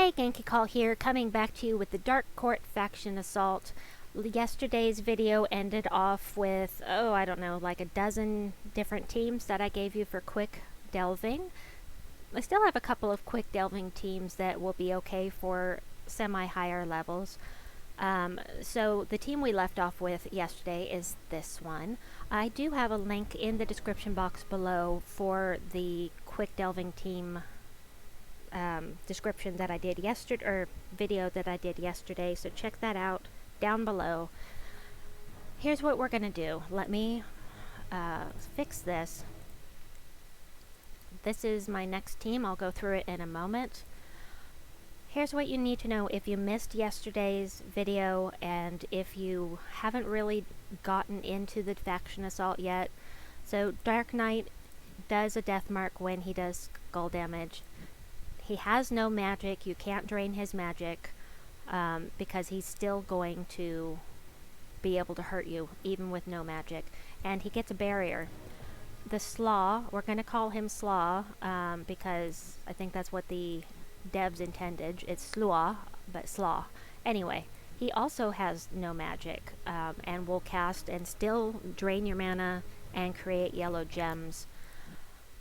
Hey, Genki Call here, coming back to you with the Dark Court Faction Assault. Yesterday's video ended off with, I don't know, like a dozen different teams that I gave you for quick delving. I still have a couple of quick delving teams that will be okay for semi-higher levels. So the team we left off with yesterday is this one. I do have a link in the description box below for the quick delving team description that I did yesterday, or video that I did yesterday, so check that out down below. Here's what we're gonna do. Let me fix this. This is my next team. I'll go through it in a moment. Here's what you need to know if you missed yesterday's video and if you haven't really gotten into the faction assault yet. So Dark Knight does a death mark when he does skull damage. He has no magic. You can't drain his magic because he's still going to be able to hurt you even with no magic. And he gets a barrier. The Slaw, we're going to call him Slaw because I think that's what the devs intended. It's Slua, but Slaw. Anyway, he also has no magic and will cast and still drain your mana and create yellow gems.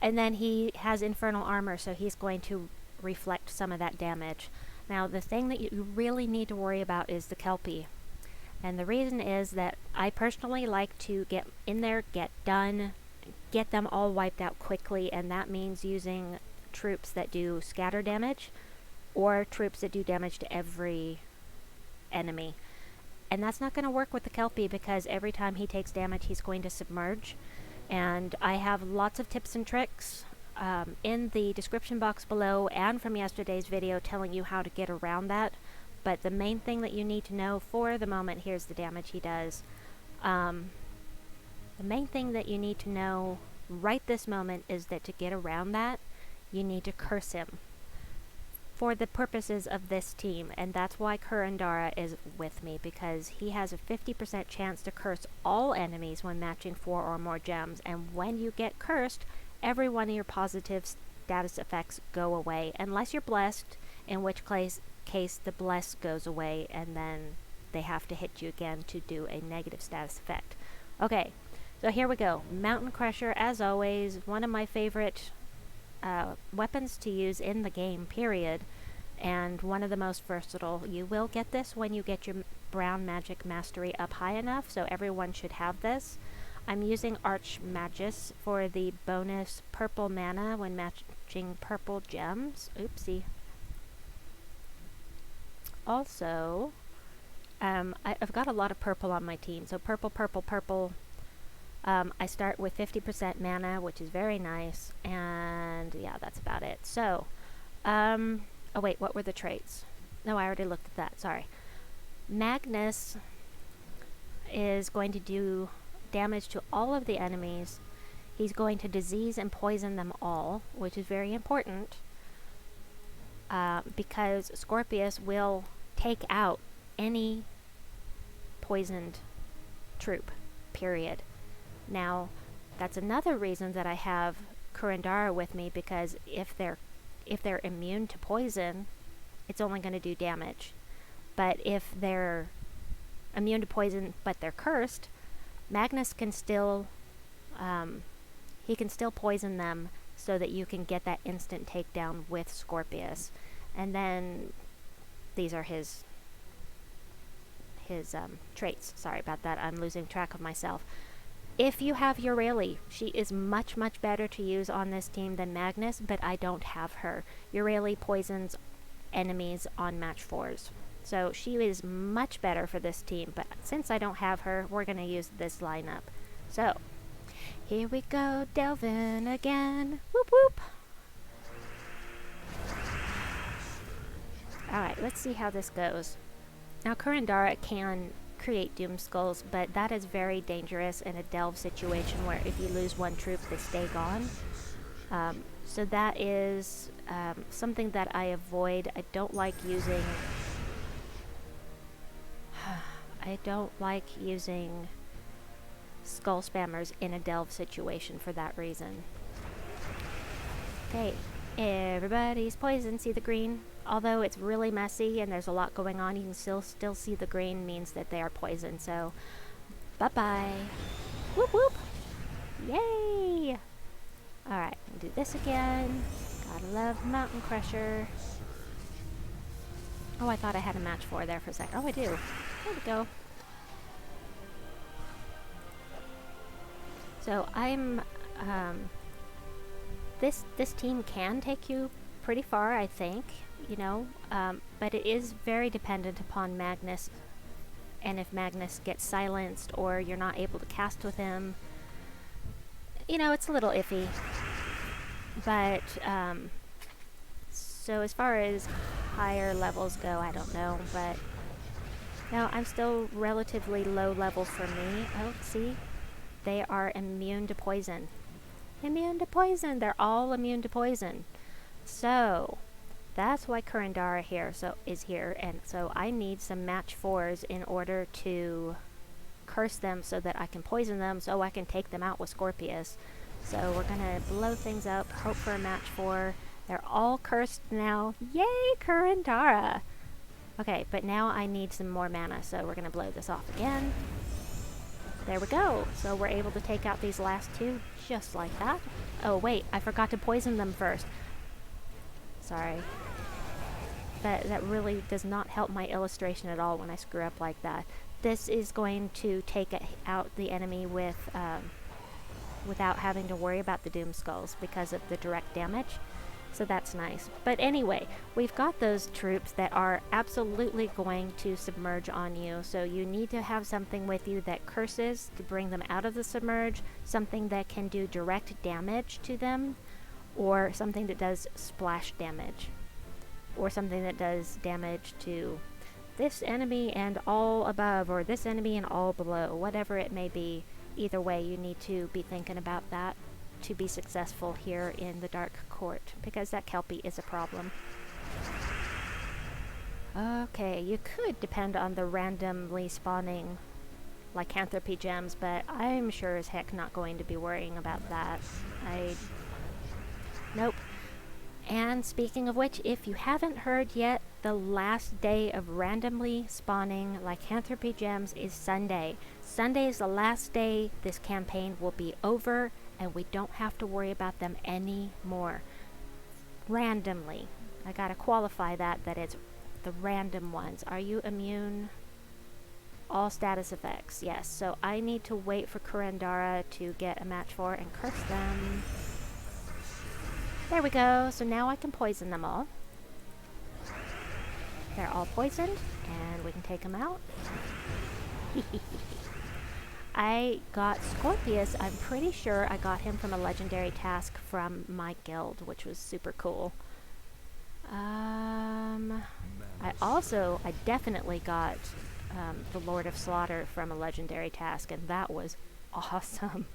And then he has infernal armor, so he's going to reflect some of that damage. Now, the thing that you really need to worry about is the Kelpie. And the reason is that I personally like to get in there, get done, get them all wiped out quickly, and that means using troops that do scatter damage or troops that do damage to every enemy. And that's not going to work with the Kelpie because every time he takes damage he's going to submerge. And I have lots of tips and tricks in the description box below and from yesterday's video telling you how to get around that. But the main thing that you need to know for the moment, here's the damage he does. The main thing that you need to know right this moment is that to get around that, you need to curse him for the purposes of this team. And that's why Kurandara is with me, because he has a 50% chance to curse all enemies when matching 4 or more gems. And when you get cursed, every one of your positive status effects go away, unless you're blessed, in which case the bless goes away and then they have to hit you again to do a negative status effect. Okay, so here we go. Mountain Crusher, as always, one of my favorite weapons to use in the game, period, and one of the most versatile. You will get this when you get your brown magic mastery up high enough, so everyone should have this. I'm using Archmagus for the bonus purple mana when matching purple gems. Oopsie. Also, I've got a lot of purple on my team, so purple, purple, purple. I start with 50% mana, which is very nice, and yeah, that's about it. So, oh wait, what were the traits? No, I already looked at that, sorry. Magnus is going to do damage to all of the enemies. He's going to disease and poison them all, which is very important because Scorpius will take out any poisoned troop, period. Now, that's another reason that I have Kurandara with me, because if they're immune to poison, it's only going to do damage. But if they're immune to poison but they're cursed, Magnus can still he can still poison them so that you can get that instant takedown with Scorpius. And then these are his traits. Sorry about that, I'm losing track of myself. If you have Ureli, she is much, much better to use on this team than Magnus, but I don't have her. Ureli poisons enemies on match 4s. So she is much better for this team, but since I don't have her, we're going to use this lineup. So, here we go, delving again. Whoop whoop! Alright, let's see how this goes. Now, Kurandara can create doom skulls, but that is very dangerous in a delve situation where if you lose one troop, they stay gone. So that is something that I avoid. I don't like using skull spammers in a delve situation for that reason. Okay, Everybody's poisoned. See the green? Although it's really messy and there's a lot going on, you can still see the green means that they are poisoned. So, bye-bye. Whoop whoop. Yay! Alright, we'll do this again. Gotta love Mountain Crusher. Oh, I thought I had a match 4 there for a second. Oh, I do. There we go. So I'm, this team can take you pretty far, I think, you know, but it is very dependent upon Magnus, and if Magnus gets silenced or you're not able to cast with him, you know, it's a little iffy. But, so as far as higher levels go, I don't know, but no, I'm still relatively low level for me. Oh, see? They are immune to poison. Immune to poison! They're all immune to poison. So, that's why Kurandara is here, and so I need some match 4s in order to curse them so that I can poison them, so I can take them out with Scorpius. So we're gonna blow things up, hope for a match 4. They're all cursed now. Yay, Kurandara! Okay, but now I need some more mana, so we're gonna blow this off again. There we go. So we're able to take out these last 2 just like that. Oh wait, I forgot to poison them first. Sorry. That really does not help my illustration at all when I screw up like that. This is going to take out the enemy with without having to worry about the Doom Skulls because of the direct damage. So that's nice. But anyway, we've got those troops that are absolutely going to submerge on you. So you need to have something with you that curses to bring them out of the submerge, something that can do direct damage to them, or something that does splash damage, or something that does damage to this enemy and all above, or this enemy and all below, whatever it may be. Either way, you need to be thinking about that to be successful here in the Dark Court, because that Kelpie is a problem. Okay, you could depend on the randomly spawning lycanthropy gems, but I'm sure as heck not going to be worrying about that. Nope. And speaking of which, if you haven't heard yet, the last day of randomly spawning lycanthropy gems is Sunday. Sunday is the last day this campaign will be over, and we don't have to worry about them anymore. Randomly. I gotta qualify that it's the random ones. Are you immune? All status effects, yes. So I need to wait for Kurandara to get a match 4 and curse them. There we go. So now I can poison them all. They're all poisoned, and we can take them out. I got Scorpius. I'm pretty sure I got him from a legendary task from my guild, which was super cool. I definitely got the Lord of Slaughter from a legendary task, and that was awesome.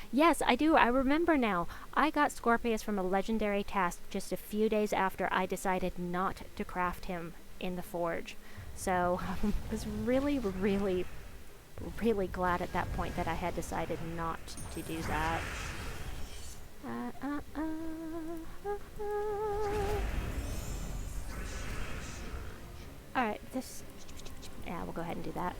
Yes, I do. I remember now. I got Scorpius from a legendary task just a few days after I decided not to craft him in the forge. So I was really, really, really glad at that point that I had decided not to do that. Alright, yeah, we'll go ahead and do that.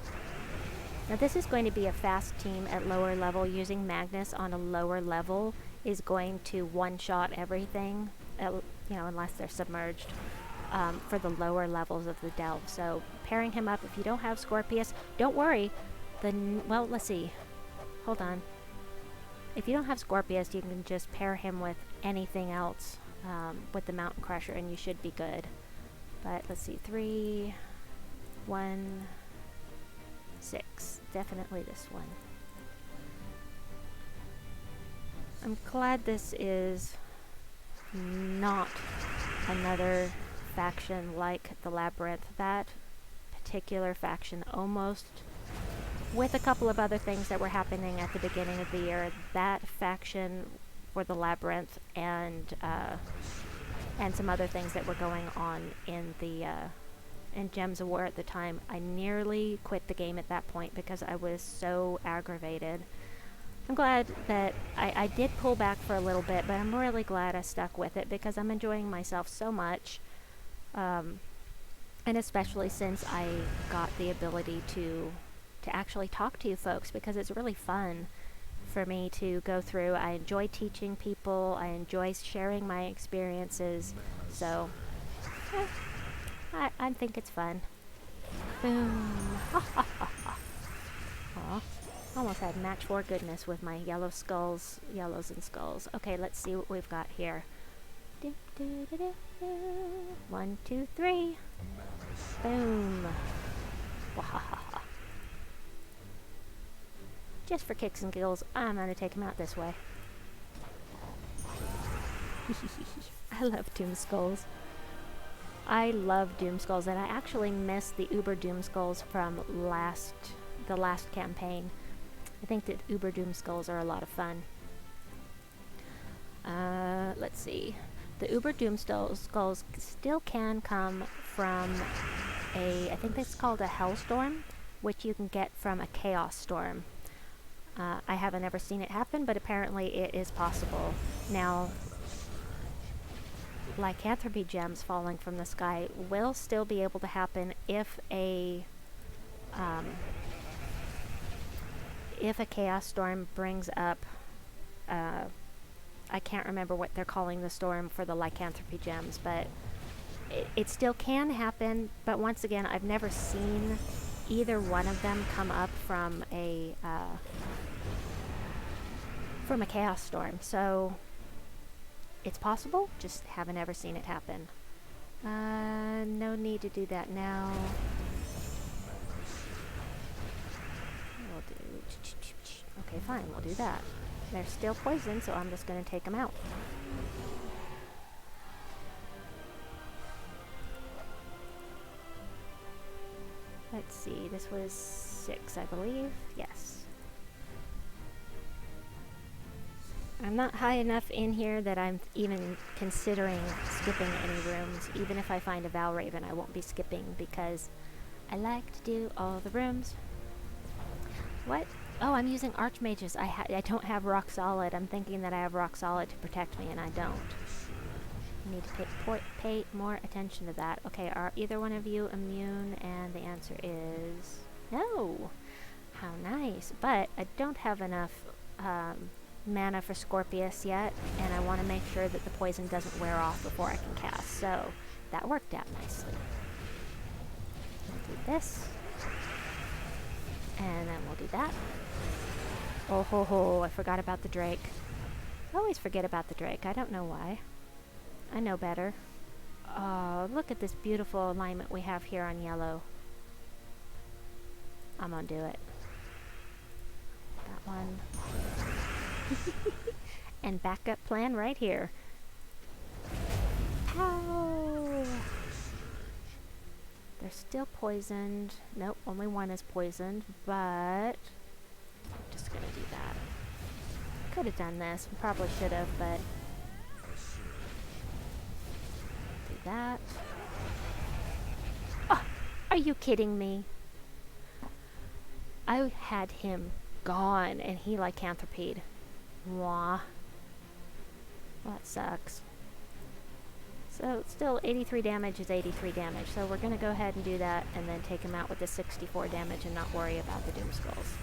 Now this is going to be a fast team at lower level. Using Magnus on a lower level is going to one-shot everything, unless they're submerged, for the lower levels of the delve. So pairing him up, if you don't have Scorpius, don't worry. Well, let's see. Hold on. If you don't have Scorpius, you can just pair him with anything else with the Mountain Crusher, and you should be good. But let's see, 3, 1, 6. Definitely this one. I'm glad this is not another faction like the Labyrinth. That particular faction, almost, with a couple of other things that were happening at the beginning of the year, that faction for the Labyrinth and some other things that were going on in the in Gems of War at the time, I nearly quit the game at that point because I was so aggravated. I'm glad that I did pull back for a little bit, but I'm really glad I stuck with it because I'm enjoying myself so much. And especially since I got the ability to actually talk to you folks, because it's really fun for me to go through. I enjoy teaching people. I enjoy sharing my experiences. So, I think it's fun. Boom. Aw. Almost had match 4 goodness with my yellows and skulls. Okay, let's see what we've got here. 1, 2, 3. Boom. Wahahaha. Just for kicks and giggles, I'm gonna take him out this way. I love Doom Skulls. I love Doom Skulls, and I actually missed the Uber Doom Skulls from the last campaign. I think that Uber Doom Skulls are a lot of fun. Let's see. The Uber Doom Skulls still can come from I think that's called a Hellstorm, which you can get from a Chaos Storm. I haven't ever seen it happen, but apparently it is possible. Now, lycanthropy gems falling from the sky will still be able to happen if a Chaos Storm brings up, I can't remember what they're calling the storm for the lycanthropy gems, but it still can happen. But once again, I've never seen either one of them come up from a Chaos Storm, so it's possible, just haven't ever seen it happen. No need to do that now. We'll do... Okay, fine, we'll do that. They're still poisoned, so I'm just going to take them out. Let's see, this was 6, I believe. Yes. I'm not high enough in here that I'm even considering skipping any rooms. Even if I find a Valraven, I won't be skipping because I like to do all the rooms. What? Oh, I'm using Archmages. I don't have Rock Solid. I'm thinking that I have Rock Solid to protect me, and I don't. I need to pay more attention to that. Okay, are either one of you immune? And the answer is no. How nice. But I don't have enough mana for Scorpius yet, and I want to make sure that the poison doesn't wear off before I can cast. So that worked out nicely. We'll do this. And then we'll do that. Oh ho ho, I forgot about the Drake. I always forget about the Drake. I don't know why. I know better. Oh, look at this beautiful alignment we have here on yellow. I'm gonna do it. That one. And backup plan right here. Pow! They're still poisoned. Nope, only one is poisoned, but I'm just gonna do that. Could have done this. Probably should have, but do that. Oh, are you kidding me? I had him gone and he lycanthropied. Mwah. Well, that sucks. So still 83 damage is 83 damage, so we're going to go ahead and do that and then take him out with the 64 damage and not worry about the Doom Skulls.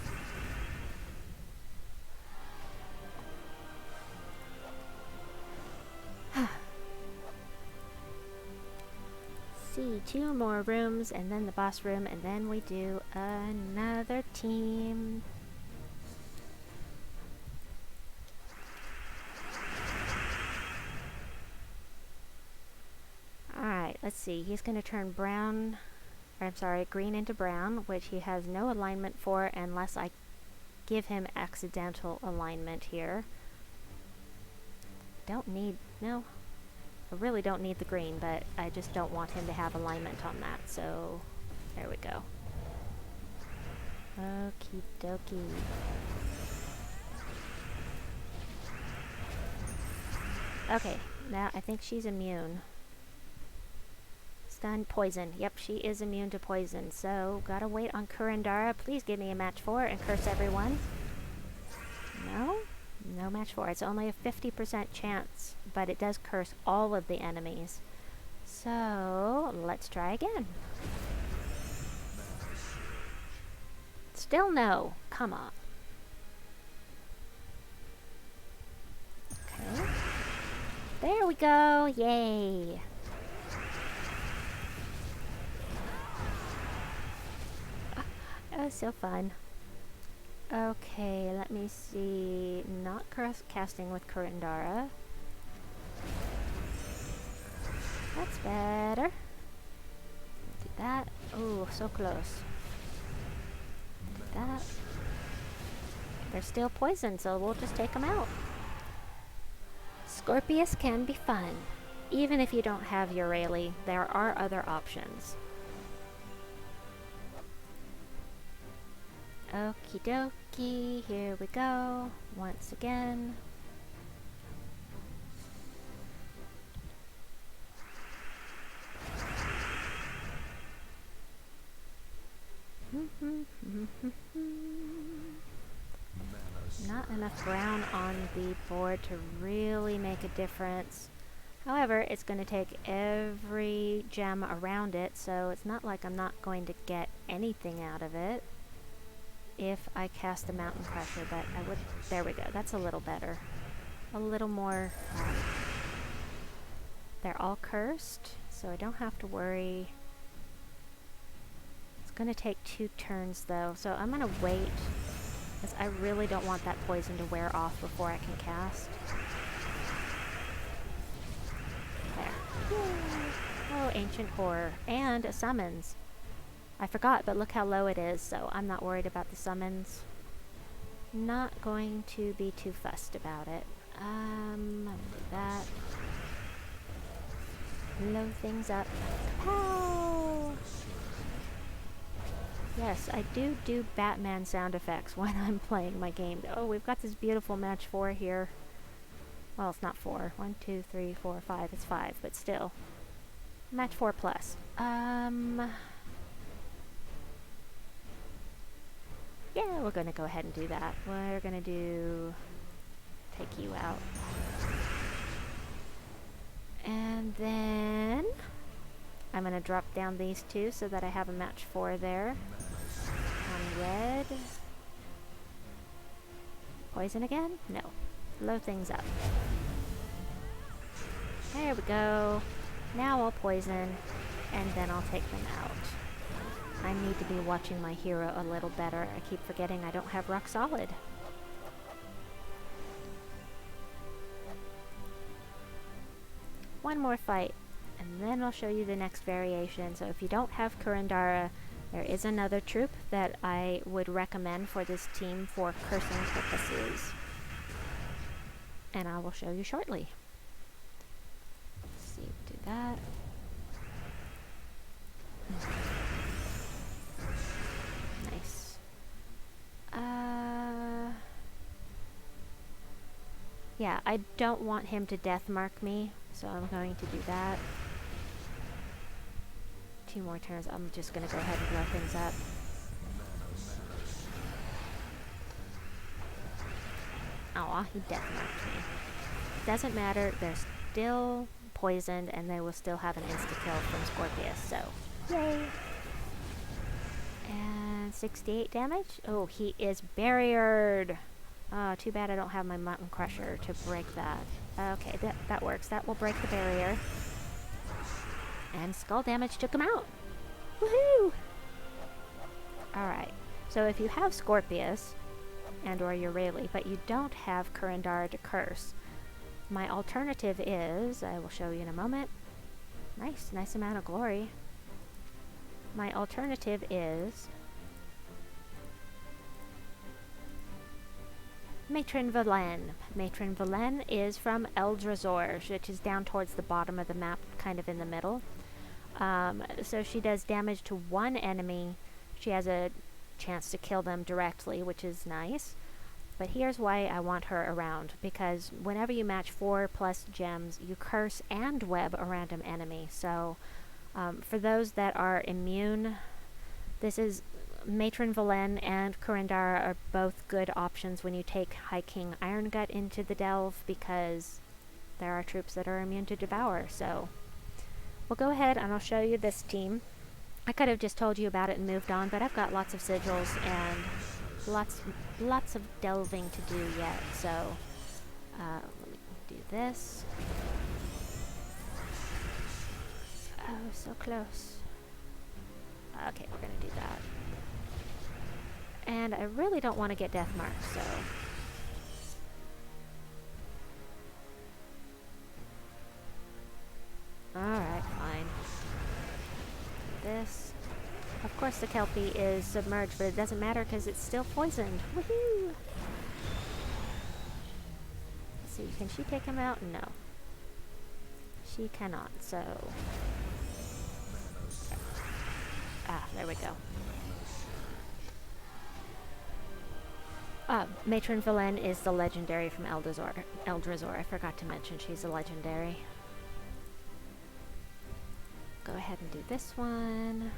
See, 2 more rooms and then the boss room, and then we do another team. Alright, let's see. He's going to turn green into brown, which he has no alignment for unless I give him accidental alignment here. I really don't need the green, but I just don't want him to have alignment on that, so there we go. Okie dokie. Okay, now I think she's immune. Stun, poison. Yep, she is immune to poison, so gotta wait on Kurandara. Please give me a match 4 and curse everyone. No match 4. It's only a 50% chance, but it does curse all of the enemies. So, let's try again. Still no. Come on. Okay. There we go. Yay. That was so fun. Okay, let me see. Not casting with Kurandara. That's better. Do that. Oh, so close. Do that. They're still poisoned, so we'll just take them out. Scorpius can be fun. Even if you don't have your Rayleigh, there are other options. Okie dokie, here we go, once again. Not enough brown on the board to really make a difference. However, it's going to take every gem around it, so it's not like I'm not going to get anything out of it if I cast the Mountain Crusher, but I would... There we go. That's a little better. A little more... they're all cursed, so I don't have to worry. It's going to take 2 turns, though, so I'm going to wait, because I really don't want that poison to wear off before I can cast. There. Oh, Ancient Horror. And a Summons. I forgot, but look how low it is, so I'm not worried about the summons. Not going to be too fussed about it. I'll do that. Blow things up. Pow! Yes, I do Batman sound effects when I'm playing my game. Oh, we've got this beautiful match 4 here. Well, it's not 4. 1, 2, 3, 4, 5. It's 5, but still. Match 4 plus. Yeah, we're going to go ahead and do that. We're going to take you out. And then I'm going to drop down these 2 so that I have a match 4 there. On red. Poison again? No. Blow things up. There we go. Now I'll poison, and then I'll take them out. I need to be watching my hero a little better. I keep forgetting I don't have rock solid. One more fight, and then I'll show you the next variation. So if you don't have Kurandara, there is another troop that I would recommend for this team for cursing purposes. And I will show you shortly. Let's see, do that. Nice. Yeah, I don't want him to death mark me, so I'm going to do that. 2 more turns. I'm just going to go ahead and blow things up. Aw, he death marked me. Doesn't matter, they're still poisoned and they will still have an insta-kill from Scorpius, so yay! And 68 damage? Oh, he is barriered! Too bad I don't have my Mountain Crusher to break that. Okay, that works. That will break the barrier. And skull damage took him out! Woohoo! Alright, so if you have Scorpius, and or your Rayleigh, but you don't have Kurandara to curse, my alternative is, I will show you in a moment. Nice amount of glory. My alternative is Matron Velen. Matron Velen is from Eldrazi, which is down towards the bottom of the map, kind of in the middle. So she does damage to 1 enemy. She has a chance to kill them directly, which is nice. But here's why I want her around, because whenever you match 4+ gems, you curse and web a random enemy. So for those that are immune, this is Matron Velen and Kurandara are both good options when you take High King Iron Gut into the Delve, because there are troops that are immune to Devour. So we'll go ahead and I'll show you this team. I could have just told you about it and moved on, but I've got lots of sigils and lots of delving to do yet. So let me do this. Oh, so close. Okay, we're gonna do that. And I really don't want to get death marked, so... Alright, fine. This. Of course the Kelpie is submerged, but it doesn't matter because it's still poisoned. Woohoo! Let's see, can she take him out? No. She cannot, so... Ah, there we go. Matron Velen is the legendary from Eldrazor. I forgot to mention she's a legendary. Go ahead and do this one.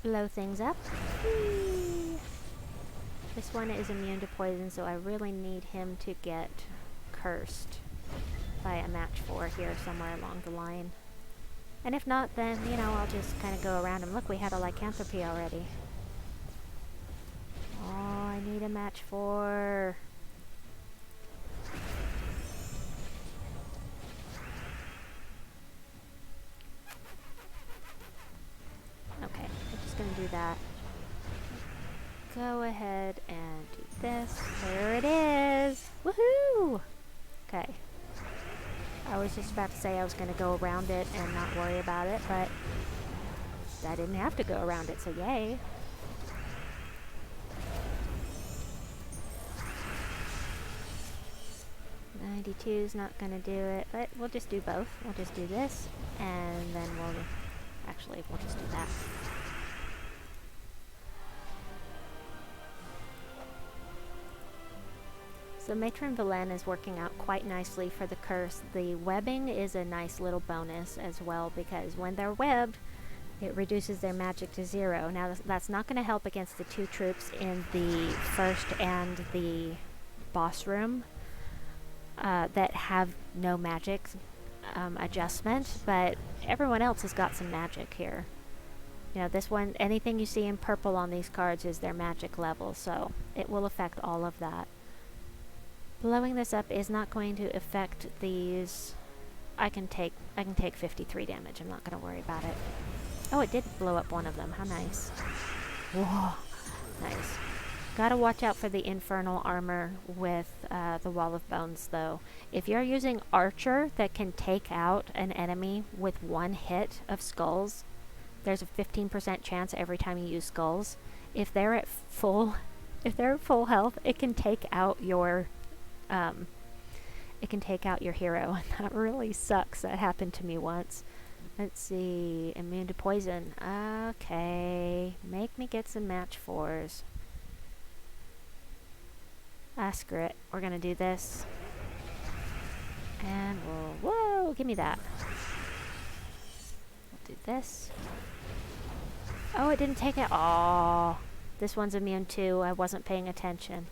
Blow things up. Whee! This one is immune to poison, so I really need him to get cursed by a match 4 here somewhere along the line. And if not, then, you know, I'll just kind of go around him. Look, we had a lycanthropy already. Oh, I need a match 4. Okay, I'm just gonna do that. Go ahead and do this. There it is! Woohoo! Okay. I was just about to say I was going to go around it and not worry about it, but I didn't have to go around it, so yay. .92's not going to do it, but we'll just do both. We'll just do this, and then we'll just do that. So Matron Velen is working out quite nicely for the curse. The webbing is a nice little bonus as well, because when they're webbed, it reduces their magic to 0. Now that's not going to help against the 2 troops in the first and the boss room that have no magic adjustment, but everyone else has got some magic here. You know, this one, anything you see in purple on these cards is their magic level, so it will affect all of that. Blowing this up is not going to affect these. I can take 53 damage. I'm not going to worry about it. Oh, it did blow up one of them. How nice. Whoa. Nice. Gotta watch out for the infernal armor with the Wall of Bones, though. If you're using Archer that can take out an enemy with 1 hit of skulls, there's a 15% chance every time you use skulls. If they're at full health, it can take out your hero, and that really sucks. That happened to me once. Let's see, immune to poison. Okay, make me get some match 4s. Screw it. We're gonna do this, and whoa, give me that. We'll do this. Oh, it didn't take it. Oh, this one's immune too. I wasn't paying attention.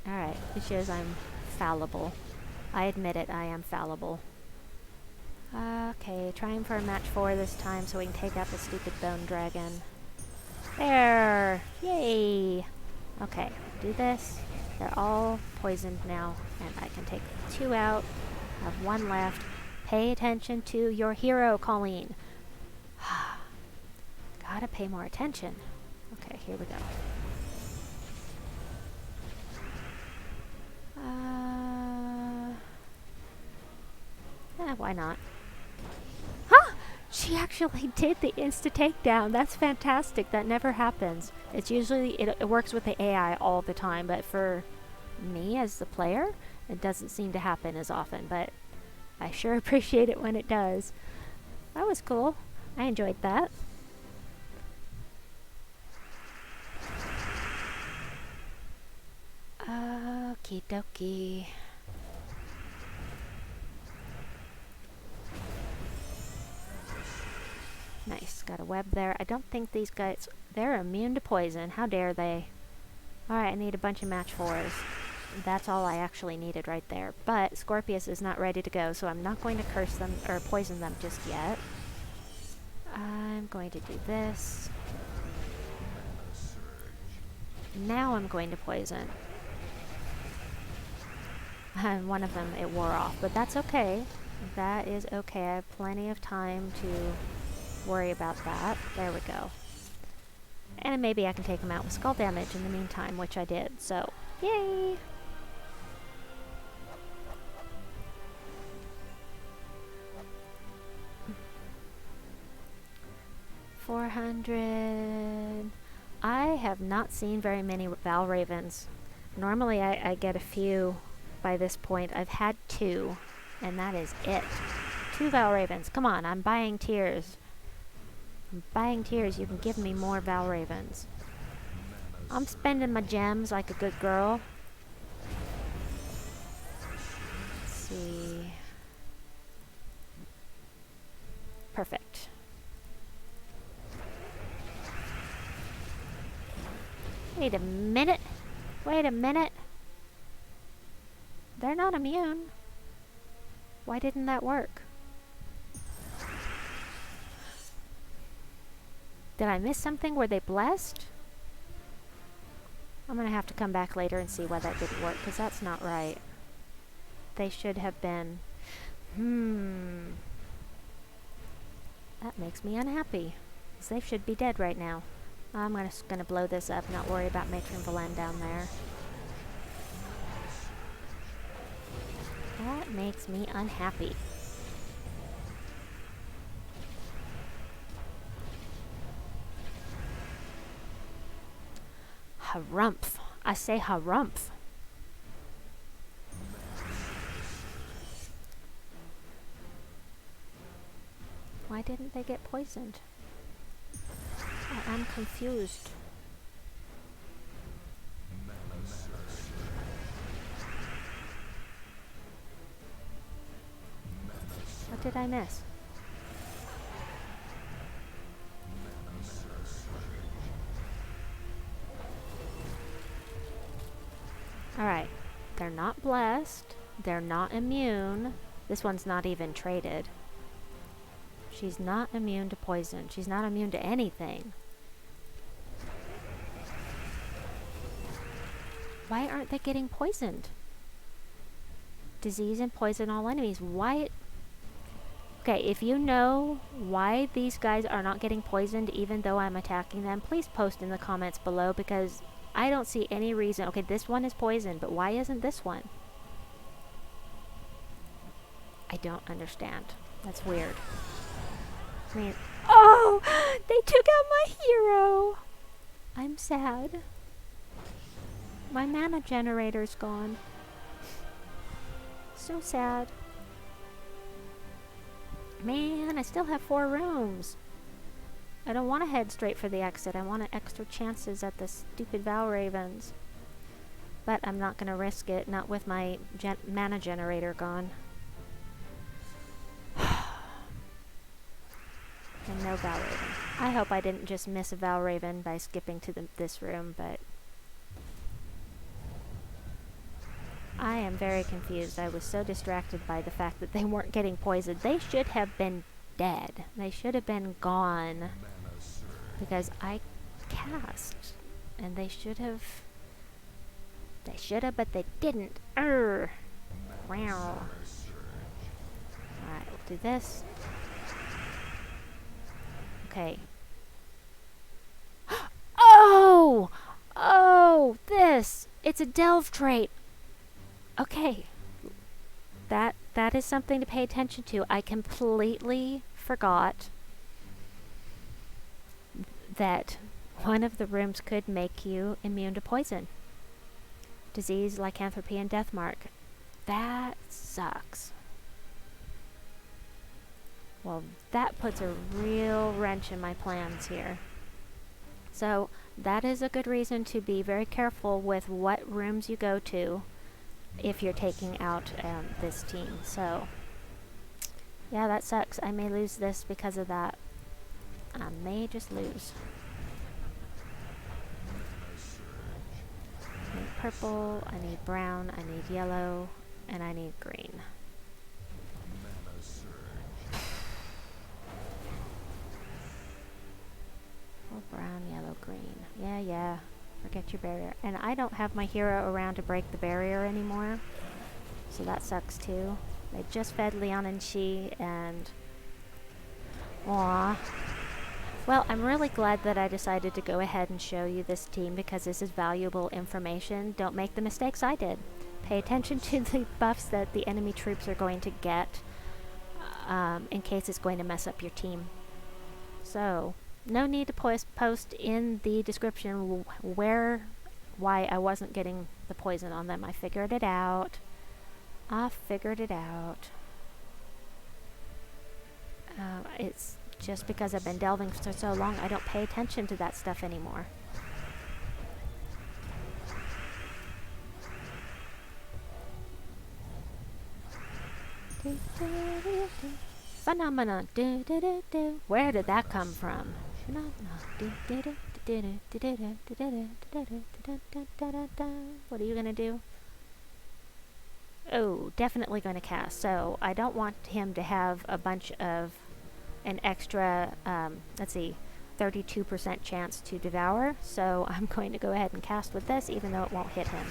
Alright, it shows I'm fallible. I admit it, I am fallible. Okay, trying for a match 4 this time so we can take out the stupid bone dragon. There! Yay! Okay, do this. They're all poisoned now, and I can take 2 out. I have 1 left. Pay attention to your hero, Colleen. Gotta pay more attention. Okay, here we go. Why not? Huh! She actually did the insta-takedown. That's fantastic. That never happens. It's usually, it works with the AI all the time, but for me as the player, it doesn't seem to happen as often, but I sure appreciate it when it does. That was cool. I enjoyed that. Okie dokie. Nice, got a web there. I don't think these guys, they're immune to poison. How dare they? Alright, I need a bunch of match 4s. That's all I actually needed right there. But Scorpius is not ready to go, so I'm not going to curse them or poison them just yet. I'm going to do this. Now I'm going to poison. And one of them, it wore off, but that's okay. That is okay. I have plenty of time to worry about that. There we go. And maybe I can take him out with skull damage in the meantime, which I did, so yay! $400. I have not seen very many Val Ravens. Normally I get a few by this point. I've had 2, and that is it. 2 Val Ravens. Come on, I'm buying tears. I'm buying tears. You can give me more Val Ravens. I'm spending my gems like a good girl. Let's see. Perfect. Wait a minute. Wait a minute. They're not immune. Why didn't that work? Did I miss something? Were they blessed? I'm gonna have to come back later and see why that didn't work, because that's not right. They should have been... That makes me unhappy, because they should be dead right now. I'm just gonna blow this up, not worry about Matron Velen down there. That makes me unhappy. Harumph. I say harumph. Why didn't they get poisoned? I am confused. What did I miss? Alright, they're not blessed, they're not immune. This one's not even traded. She's not immune to poison. She's not immune to anything. Why aren't they getting poisoned? Disease and poison all enemies. Why? Okay, if you know why these guys are not getting poisoned even though I'm attacking them, please post in the comments below, because I don't see any reason. Okay, this one is poisoned, but why isn't this one? I don't understand. That's weird. I mean, oh! They took out my hero! I'm sad. My mana generator's gone. So sad. Man, I still have 4 rooms. I don't want to head straight for the exit. I want extra chances at the stupid Val Ravens. But I'm not going to risk it, not with my mana generator gone. And no Val Raven. I hope I didn't just miss a Val Raven by skipping to this room, but... I am very confused. I was so distracted by the fact that they weren't getting poisoned. They should have been dead. They should have been gone. Because I cast. And they should have... They should have, but they didn't. Wow. Alright, we'll do this. Okay. Oh! Oh! This! It's a delve trait! Okay. That is something to pay attention to. I completely forgot that one of the rooms could make you immune to poison. Disease, lycanthropy, and deathmark. That sucks. Well, that puts a real wrench in my plans here. So, that is a good reason to be very careful with what rooms you go to. if you're taking out this team. So yeah, that sucks. I may lose this because of that. I may just lose. I need purple, I need brown, I need yellow, and I need green. Oh, brown, yellow, green. Yeah. Forget your barrier. And I don't have my hero around to break the barrier anymore. So that sucks too. They just fed Leon and She, and... Aww. Well, I'm really glad that I decided to go ahead and show you this team because this is valuable information. Don't make the mistakes I did. Pay attention to the buffs that the enemy troops are going to get in case it's going to mess up your team. So, no need to post in the description why I wasn't getting the poison on them. I figured it out. It's just because I've been delving for so long, I don't pay attention to that stuff anymore. Phenomenon. Where did that come from? What are you gonna do? Oh, definitely going to cast. So I don't want him to have a bunch of an extra, let's see, 32% chance to devour. So I'm going to go ahead and cast with this, even though it won't hit him.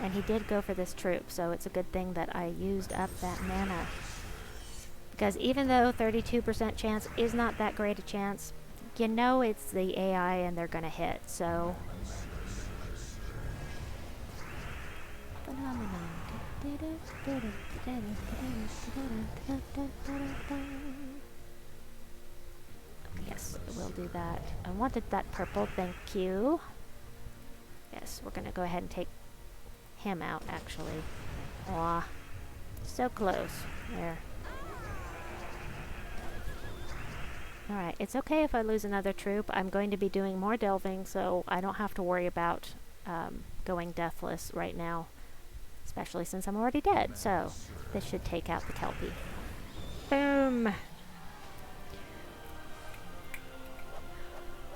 And he did go for this troop, so it's a good thing that I used up that mana. Because even though 32% chance is not that great a chance, you know it's the AI and they're going to hit, so... Phenomenon. Yes, we'll do that. I wanted that purple, thank you. Yes, we're gonna go ahead and take him out, actually. Aw, so close. There. Alright, it's okay if I lose another troop. I'm going to be doing more delving, so I don't have to worry about going deathless right now. Especially since I'm already dead, so this should take out the Kelpie. Boom!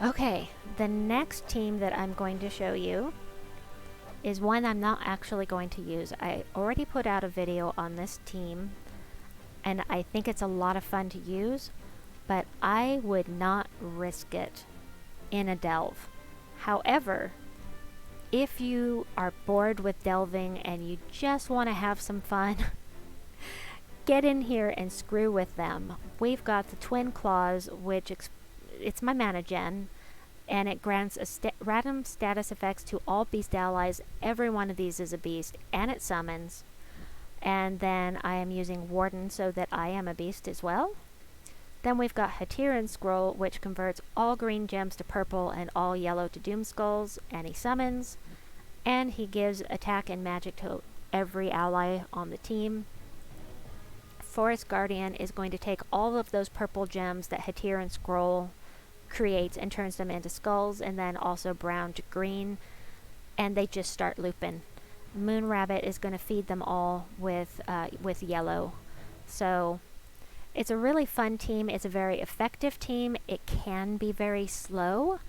Okay, the next team that I'm going to show you is one I'm not actually going to use. I already put out a video on this team, and I think it's a lot of fun to use, but I would not risk it in a delve. However, if you are bored with delving and you just want to have some fun, get in here and screw with them. We've got the Twin Claws, which it's my mana gen, and it grants random status effects to all beast allies. Every one of these is a beast, and it summons. And then I am using Warden so that I am a beast as well. Then we've got Hatiran Scroll, which converts all green gems to purple and all yellow to Doom Skulls, and he summons. And he gives attack and magic to every ally on the team. Forest Guardian is going to take all of those purple gems that Hatiran Scroll creates and turns them into skulls, and then also brown to green, and they just start looping. Moon Rabbit is going to feed them all with yellow. So it's a really fun team. It's a very effective team. It can be very slow,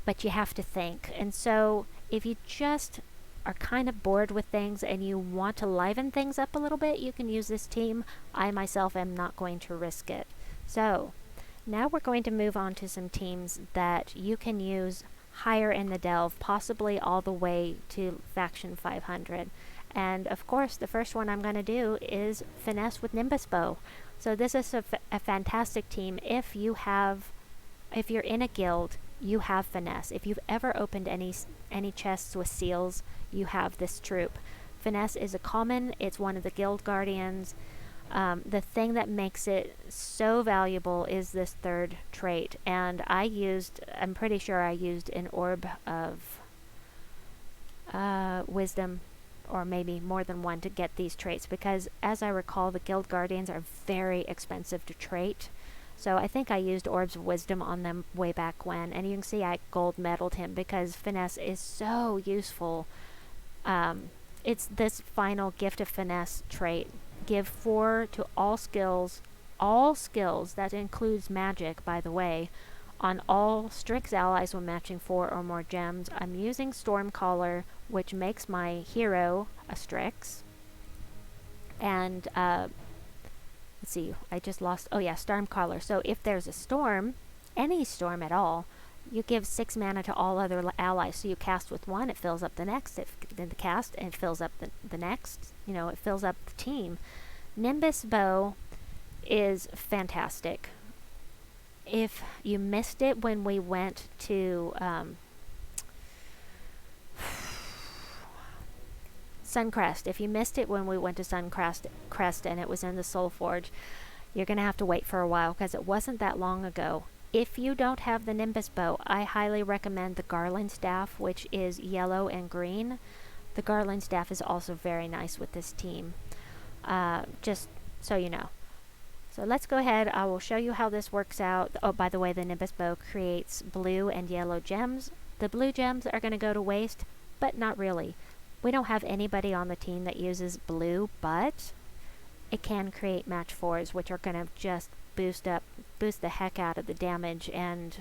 but you have to think. And so if you just are kind of bored with things and you want to liven things up a little bit, you can use this team. I myself am not going to risk it. So now we're going to move on to some teams that you can use higher in the delve, possibly all the way to faction 500. And of course, the first one I'm going to do is Finesse with Nimbus Bow. So this is a fantastic team. If you're in a guild, you have Finesse. If you've ever opened any chests with seals, you have this troop. Finesse is a common. It's one of the guild guardians. The thing that makes it so valuable is this third trait, and I'm pretty sure I used an orb of wisdom, or maybe more than one, to get these traits, because as I recall, the guild guardians are very expensive to trait. So I think I used orbs of wisdom on them way back when, and you can see I gold medaled him because Finesse is so useful It's this final Gift of Finesse trait. Give 4 to all skills. All skills, that includes magic, by the way, on all Strix allies when matching 4 or more gems. I'm using Stormcaller, which makes my hero a Strix. And, let's see, I just lost, oh yeah, Stormcaller. So if there's a storm, any storm at all, you give 6 mana to all other allies. So you cast with 1, it fills up the next, then the cast, and it fills up the next. You know, it fills up the team. Nimbus Bow is fantastic. If you missed it when we went to Suncrest, if you missed it when we went to Suncrest and it was in the Soul Forge, you're going to have to wait for a while because it wasn't that long ago. If you don't have the Nimbus Bow, I highly recommend the Garland Staff, which is yellow and green. The Garland Staff is also very nice with this team, just so you know. So let's go ahead. I will show you how this works out. Oh, by the way, the Nimbus Bow creates blue and yellow gems. The blue gems are going to go to waste, but not really. We don't have anybody on the team that uses blue, but it can create match 4s, which are going to just boost the heck out of the damage, and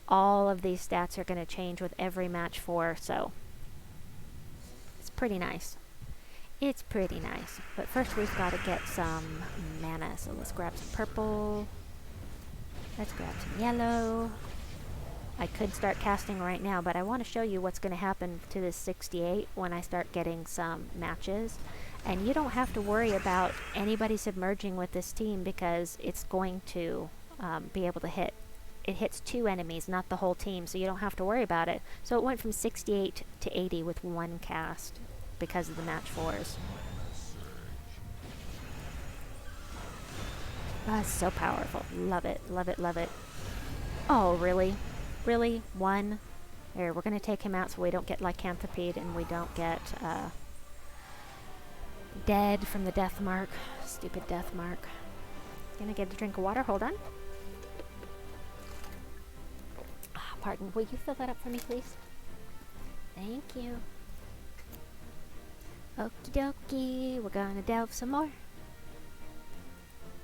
all of these stats are going to change with every match 4, so it's pretty nice. It's pretty nice. But first we've got to get some mana, so let's grab some purple. Let's grab some yellow. I could start casting right now, but I want to show you what's going to happen to this 68 when I start getting some matches. And you don't have to worry about anybody submerging with this team because it's going to be able to hit. It hits 2 enemies, not the whole team, so you don't have to worry about it. So it went from 68 to 80 with 1 cast because of the match 4s. Oh, it's so powerful. Love it, love it, love it. Oh, really? Really? 1? Here, we're going to take him out so we don't get lycanthroped and we don't get dead from the death mark. Stupid death mark. Gonna get a drink of water. Hold on. Pardon. Will you fill that up for me, please? Thank you. Okie dokie. We're gonna delve some more.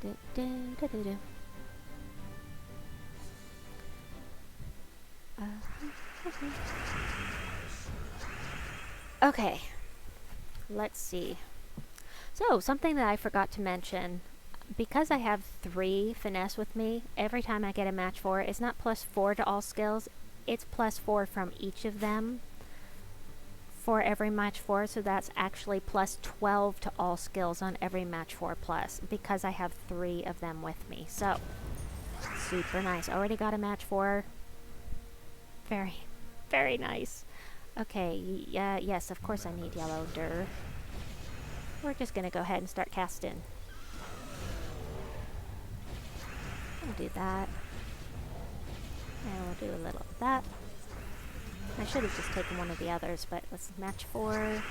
Do, do, do, do, do. Okay. Let's see. So, something that I forgot to mention, because I have 3 finesse with me, every time I get a match 4, it's not +4 to all skills, it's +4 from each of them for every match 4, so that's actually +12 to all skills on every match 4 plus, because I have 3 of them with me. So, super nice. Already got a match 4. Very, very nice. Okay, yes, of course I need yellow. Durr. We're just going to go ahead and start casting. We'll do that. And we'll do a little of that. I should have just taken one of the others, but let's match 4.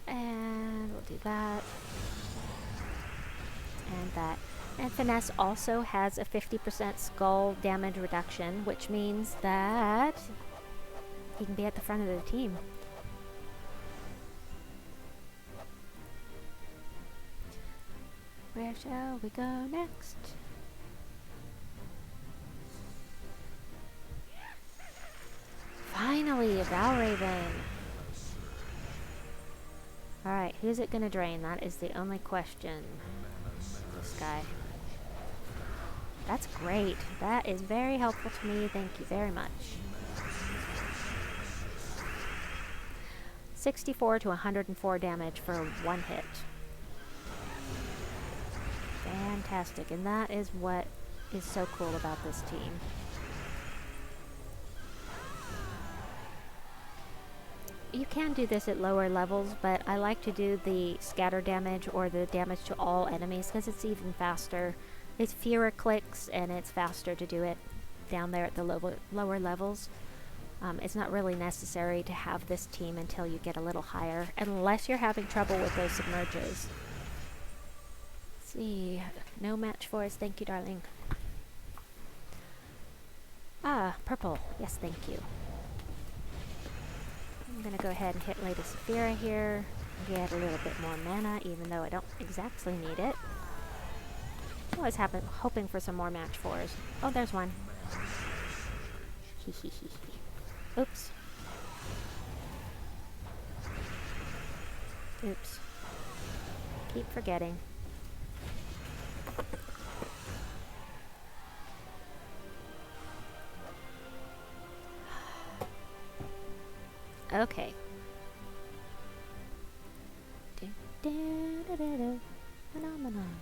And we'll do that. And that. And Finesse also has a 50% skull damage reduction, which means that he can be at the front of the team. Where shall we go next? Finally, a Valraven. Alright, who's it gonna drain? That is the only question. This guy. That's great. That is very helpful to me. Thank you very much. 64 to 104 damage for 1 hit. Fantastic, and that is what is so cool about this team. You can do this at lower levels, but I like to do the scatter damage or the damage to all enemies because it's even faster. It's fewer clicks and it's faster to do it down there at the lower levels. It's not really necessary to have this team until you get a little higher, unless you're having trouble with those submerges. Let's see. No match for us. Thank you, darling. Ah, purple. Yes, thank you. I'm gonna go ahead and hit Lady Saphira here. Get a little bit more mana, even though I don't exactly need it. Always hoping for some more match 4s. Oh, there's one. Oops. Oops. Keep forgetting. Okay. Phenomenon.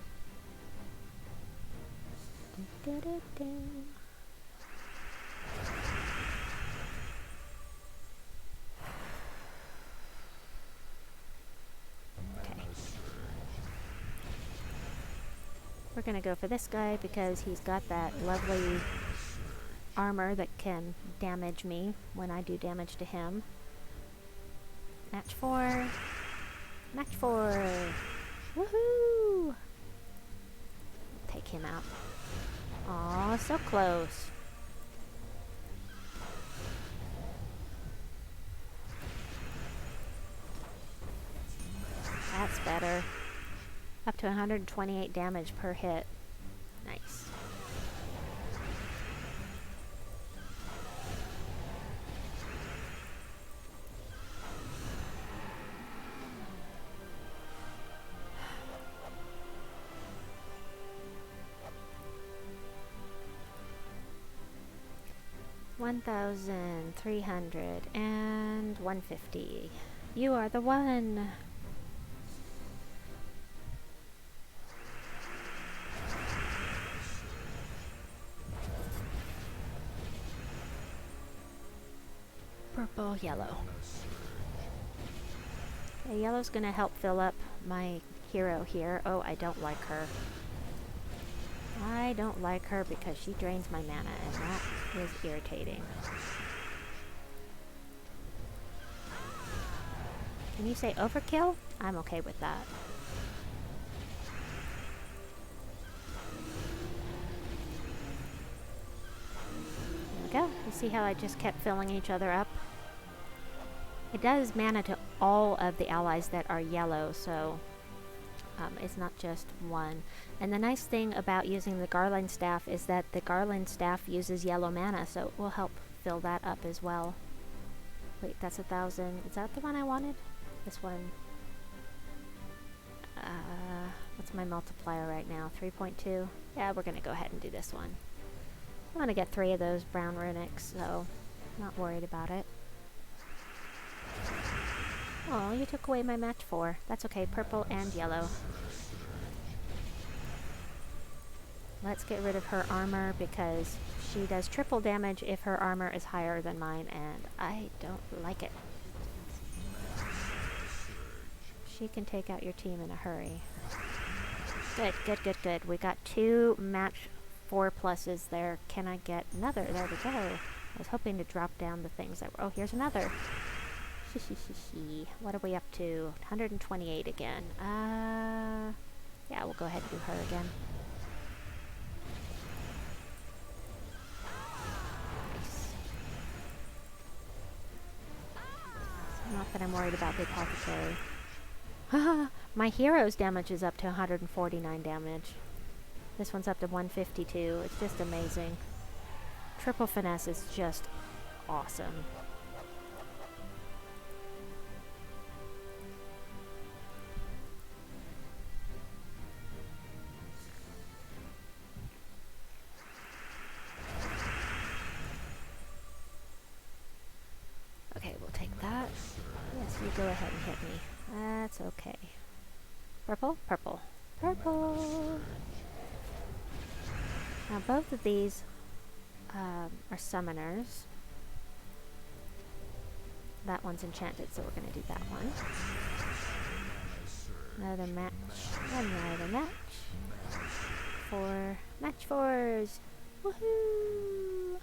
Okay. We're gonna go for this guy because he's got that lovely armor that can damage me when I do damage to him. Match 4. Match 4. Woohoo! Take him out. Aw, so close. That's better. Up to 128 damage per hit. Nice. $1,300 and $150. You are the one. Purple, yellow. Okay, yellow's gonna help fill up my hero here. Oh, I don't like her. I don't like her because she drains my mana, and that is irritating. Can you say overkill? I'm okay with that. There we go. You see how I just kept filling each other up? It does mana to all of the allies that are yellow, so it's not just one. And the nice thing about using the Garland Staff is that the Garland Staff uses yellow mana, so it will help fill that up as well. Wait, that's 1,000. Is that the one I wanted? This one. What's my multiplier right now? 3.2? Yeah, we're gonna go ahead and do this one. I'm gonna get 3 of those brown runics, so not worried about it. Oh, you took away my match 4. That's okay, purple and yellow. Let's get rid of her armor because she does triple damage if her armor is higher than mine, and I don't like it. She can take out your team in a hurry. Good, good, good, good. We got 2 match 4 pluses there. Can I get another? There we go. I was hoping to drop down the things that were... Oh, here's another. What are we up to? 128 again. Yeah, we'll go ahead and do her again. Nice. Not that I'm worried about the apothecary. My hero's damage is up to 149 damage. This one's up to 152. It's just amazing. Triple finesse is just awesome. Okay, we'll take that. Yes, you go ahead and hit me. That's okay. Purple, purple, purple. Now both of these are summoners. That one's enchanted, so we're going to do that one. Another match. Another match. 4 match 4s. Woohoo!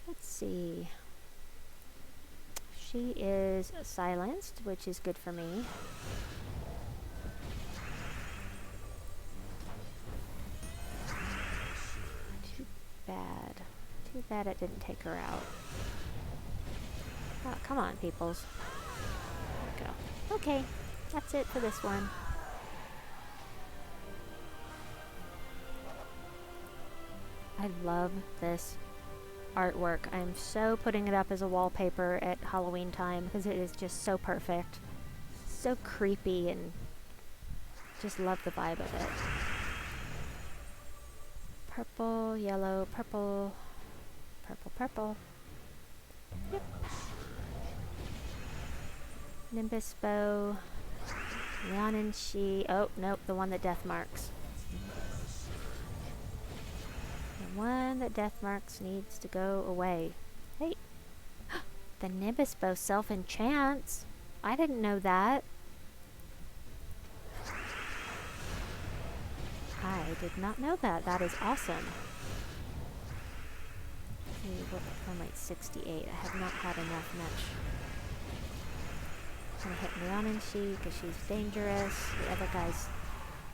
Let's see. She is silenced, which is good for me. Too bad. Too bad it didn't take her out. Oh, come on, peoples. Okay, that's it for this one. I love this artwork. I'm so putting it up as a wallpaper at Halloween time because it is just so perfect. So creepy, and just love the vibe of it. Purple, yellow, purple, purple, purple. Yep. Nimbus bow. Leonin she. Oh, nope, the one that death marks. The one that death marks needs to go away. Hey. The Nimbus bow self-enchants. I didn't know that. I did not know that. That is awesome. See, what, I'm like 68. I have not had enough match. I'm gonna hit Leonin she because she's dangerous. The other guy's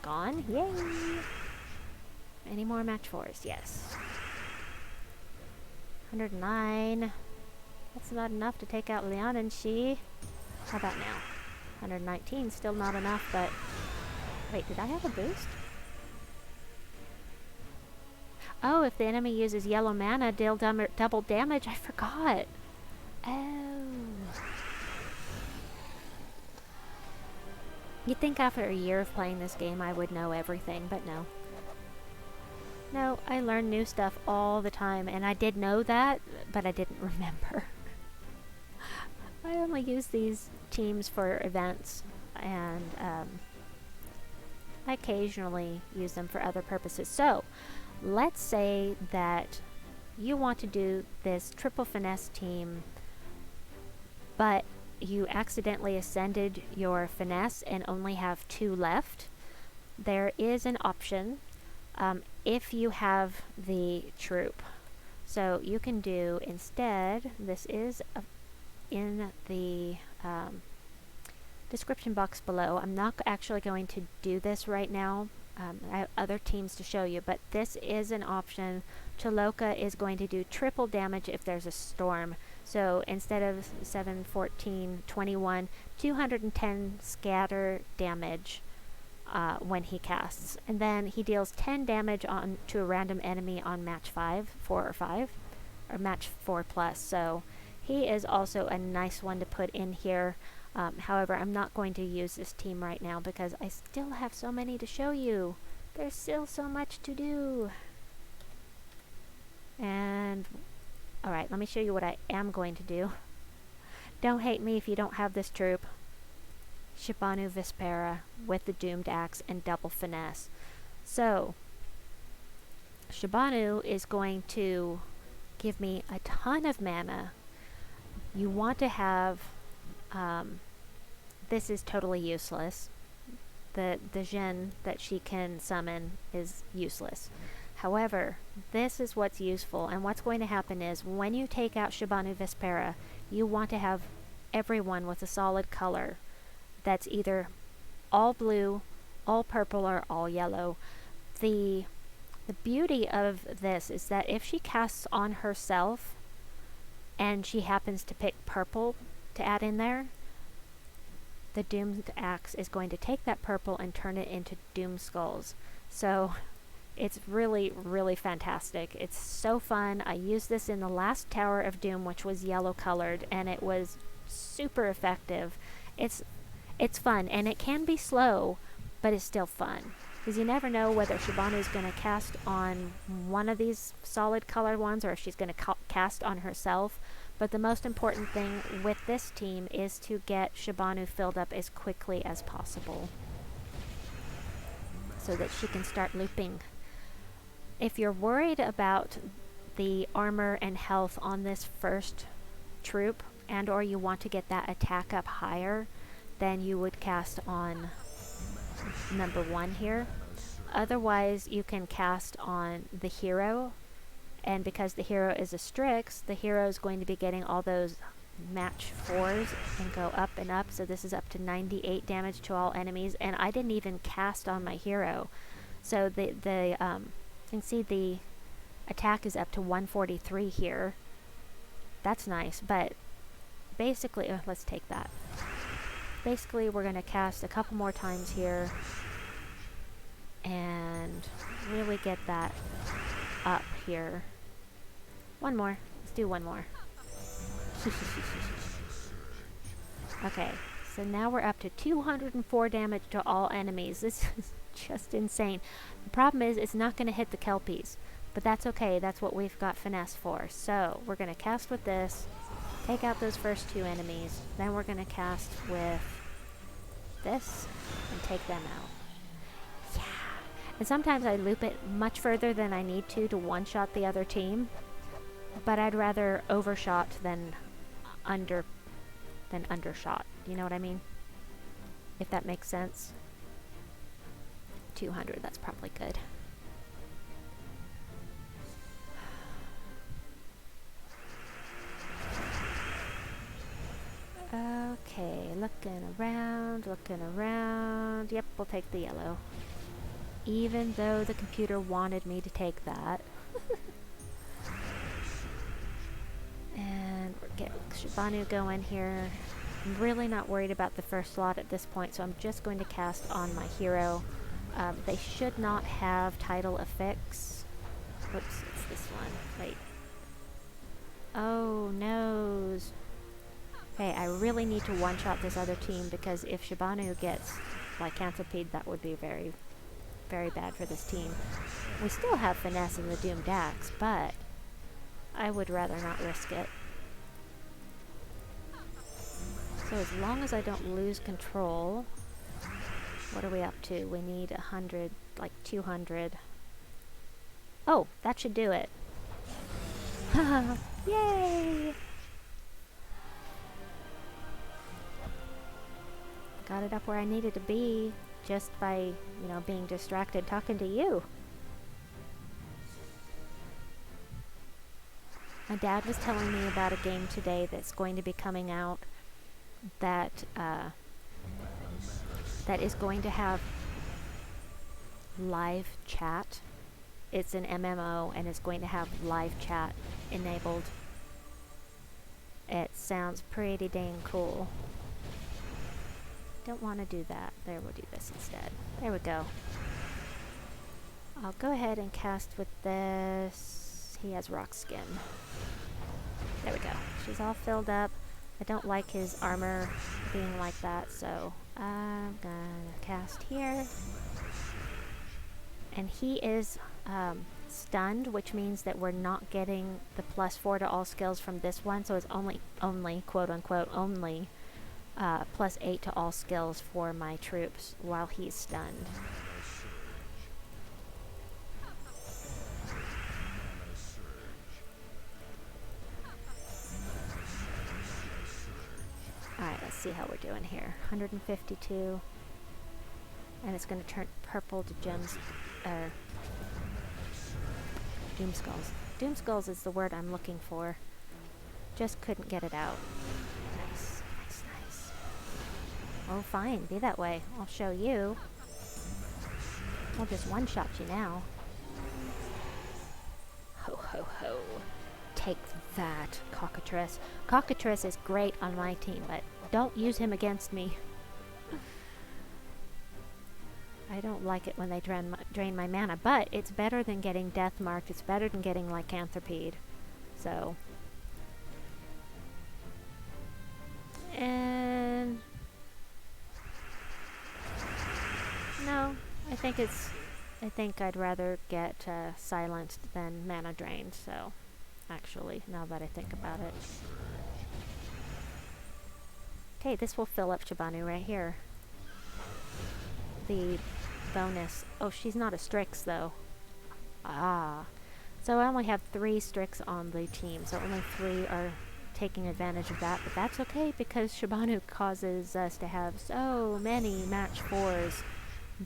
gone. Yay! Any more match 4s? Yes. 109. That's not enough to take out Leonin she. How about now? 119. Still not enough, but... Wait, did I have a boost? Oh, if the enemy uses yellow mana, deal double damage. I forgot. Oh. You'd think after a year of playing this game I would know everything, but no. No, I learn new stuff all the time, and I did know that, but I didn't remember. I only use these teams for events, and I occasionally use them for other purposes. So, let's say that you want to do this triple finesse team, but you accidentally ascended your finesse and only have 2 left. There is an option if you have the troop. So you can do instead, this is in the description box below. I'm not actually going to do this right now. I have other teams to show you, but this is an option. Toloka is going to do triple damage if there's a storm. So instead of 7, 14, 21, 210 scatter damage when he casts. And then he deals 10 damage to a random enemy on match 5, 4 or 5, or match 4 plus. So he is also a nice one to put in here. However, I'm not going to use this team right now because I still have so many to show you. There's still so much to do. And, alright, let me show you what I am going to do. Don't hate me if you don't have this troop. Shibanu Vespera with the Doomed Axe and double finesse. So, Shibanu is going to give me a ton of mana. You want to have... this is totally useless. The Jinn that she can summon is useless. However, this is what's useful, and what's going to happen is when you take out Shibanu Vespera, you want to have everyone with a solid color that's either all blue, all purple, or all yellow. The beauty of this is that if she casts on herself and she happens to pick purple to add in there, the Doomed Axe is going to take that purple and turn it into Doom Skulls. So it's really, really fantastic. It's so fun. I used this in the last Tower of Doom, which was yellow colored, and it was super effective. It's fun, and it can be slow, but it's still fun. Because you never know whether Shibanu is going to cast on one of these solid colored ones or if she's going to cast on herself. But the most important thing with this team is to get Shibanu filled up as quickly as possible so that she can start looping. If you're worried about the armor and health on this first troop, and or you want to get that attack up higher, then you would cast on number 1 here. Otherwise, you can cast on the hero, and because the hero is a Strix, the hero is going to be getting all those match 4s and go up and up. So this is up to 98 damage to all enemies, and I didn't even cast on my hero. So you can see the attack is up to 143 here. That's nice, but basically, let's take that. basically we're going to cast a couple more times here and really get that up here. One more. Let's do one more. Okay, so now we're up to 204 damage to all enemies. This is just insane. The problem is it's not going to hit the Kelpies, but that's okay. That's what we've got Finesse for. So we're going to cast with this, take out those first two enemies, then we're going to cast with this and take them out. Yeah. And sometimes I loop it much further than I need to one-shot the other team, but I'd rather overshot than undershot. You know what I mean? If that makes sense. 200, that's probably good. Okay, looking around. Yep, we'll take the yellow. Even though the computer wanted me to take that. And we're getting Shibanu going here. I'm really not worried about the first slot at this point, so I'm just going to cast on my hero. They should not have title affix. Whoops, it's this one. Wait. Oh, noes. Okay, I really need to one-shot this other team because if Shibanu gets lycanthroped, that would be very, very bad for this team. We still have Finesse in the Doomed Axe, but I would rather not risk it. So as long as I don't lose control, what are we up to? We need 100, like 200. Oh, that should do it. Yay! Got it up where I needed to be just by, you know, being distracted talking to you. My dad was telling me about a game today that's going to be coming out that is going to have live chat. It's an MMO and it's going to have live chat enabled. It sounds pretty dang cool. Don't want to do that. There, we'll do this instead. There we go. I'll go ahead and cast with this. He has rock skin. There we go. She's all filled up. I don't like his armor being like that, so I'm gonna cast here. And he is stunned, which means that we're not getting the +4 to all skills from this one, so it's only quote unquote, only +8 to all skills for my troops while he's stunned. Alright, let's see how we're doing here. 152. And it's going to turn purple to Doom Skulls. Doom Skulls is the word I'm looking for. Just couldn't get it out. Nice, nice, nice. Oh, fine. Be that way. I'll show you. I'll just one-shot you now. Ho, ho, ho. Take that, Cockatrice. Cockatrice is great on my team, but don't use him against me. I don't like it when they drain my mana, but it's better than getting death marked. It's better than getting lycanthroped. So. And no, I think I'd rather get silenced than mana drained, so actually, now that I think about it. Okay, this will fill up Shibanu right here. The bonus. Oh, she's not a Strix, though. Ah. So I only have 3 Strix on the team, so only 3 are taking advantage of that, but that's okay because Shibanu causes us to have so many match 4s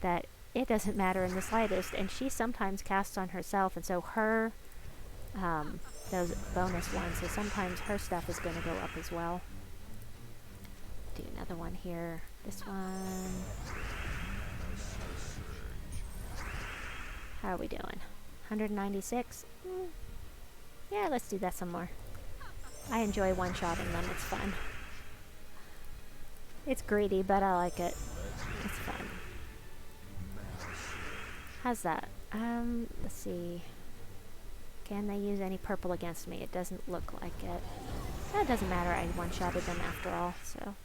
that it doesn't matter in the slightest, and she sometimes casts on herself, and so her, those bonus ones, so sometimes her stuff is going to go up as well. Do another one here. This one. How are we doing? 196? Yeah, let's do that some more. I enjoy one-shotting them, it's fun. It's greedy, but I like it. It's fun. How's that? Let's see. Can they use any purple against me? It doesn't look like it. That doesn't matter, I one-shotted them after all, so.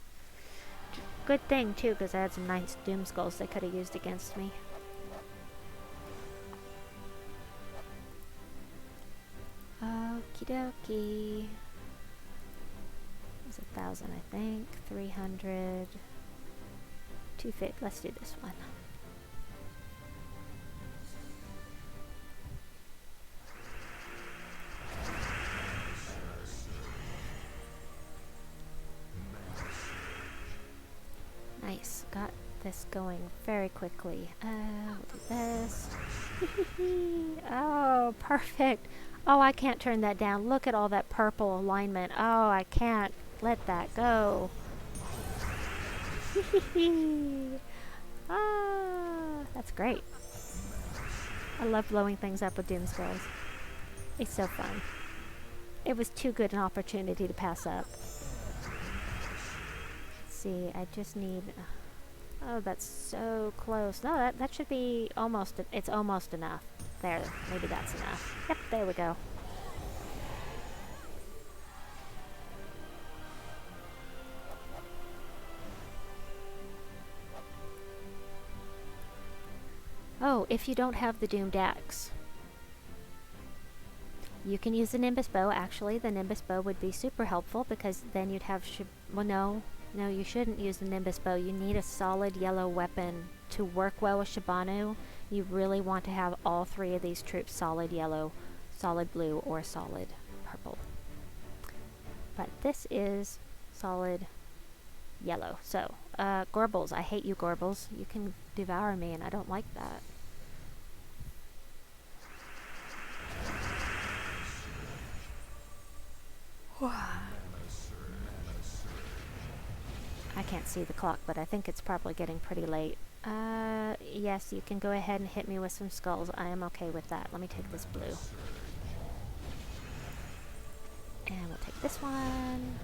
Good thing, too, because I had some nice Doom Skulls they could have used against me. Okie dokie. It was 1,000, I think. 300. 250. Let's do this one. Nice. Got this going very quickly. We'll do this. Oh, perfect. Oh, I can't turn that down. Look at all that purple alignment. Oh, I can't let that go. Ah, that's great. I love blowing things up with Doom Skulls. It's so fun. It was too good an opportunity to pass up. Let's see, I just need... Oh, that's so close. No, that should be almost... It's almost enough. There, maybe that's enough. Yep, there we go. Oh, if you don't have the Doomed Axe, you can use the Nimbus Bow. Actually, the Nimbus Bow would be super helpful because then you'd have... Well, no, you shouldn't use the Nimbus Bow. You need a solid yellow weapon to work well with Shibanu. You really want to have all three of these troops solid yellow, solid blue, or solid purple. But this is solid yellow. So, Gorbles. I hate you, Gorbles. You can devour me, and I don't like that. I can't see the clock, but I think it's probably getting pretty late. Yes, you can go ahead and hit me with some skulls. I am okay with that. Let me take this blue. And we'll take this one.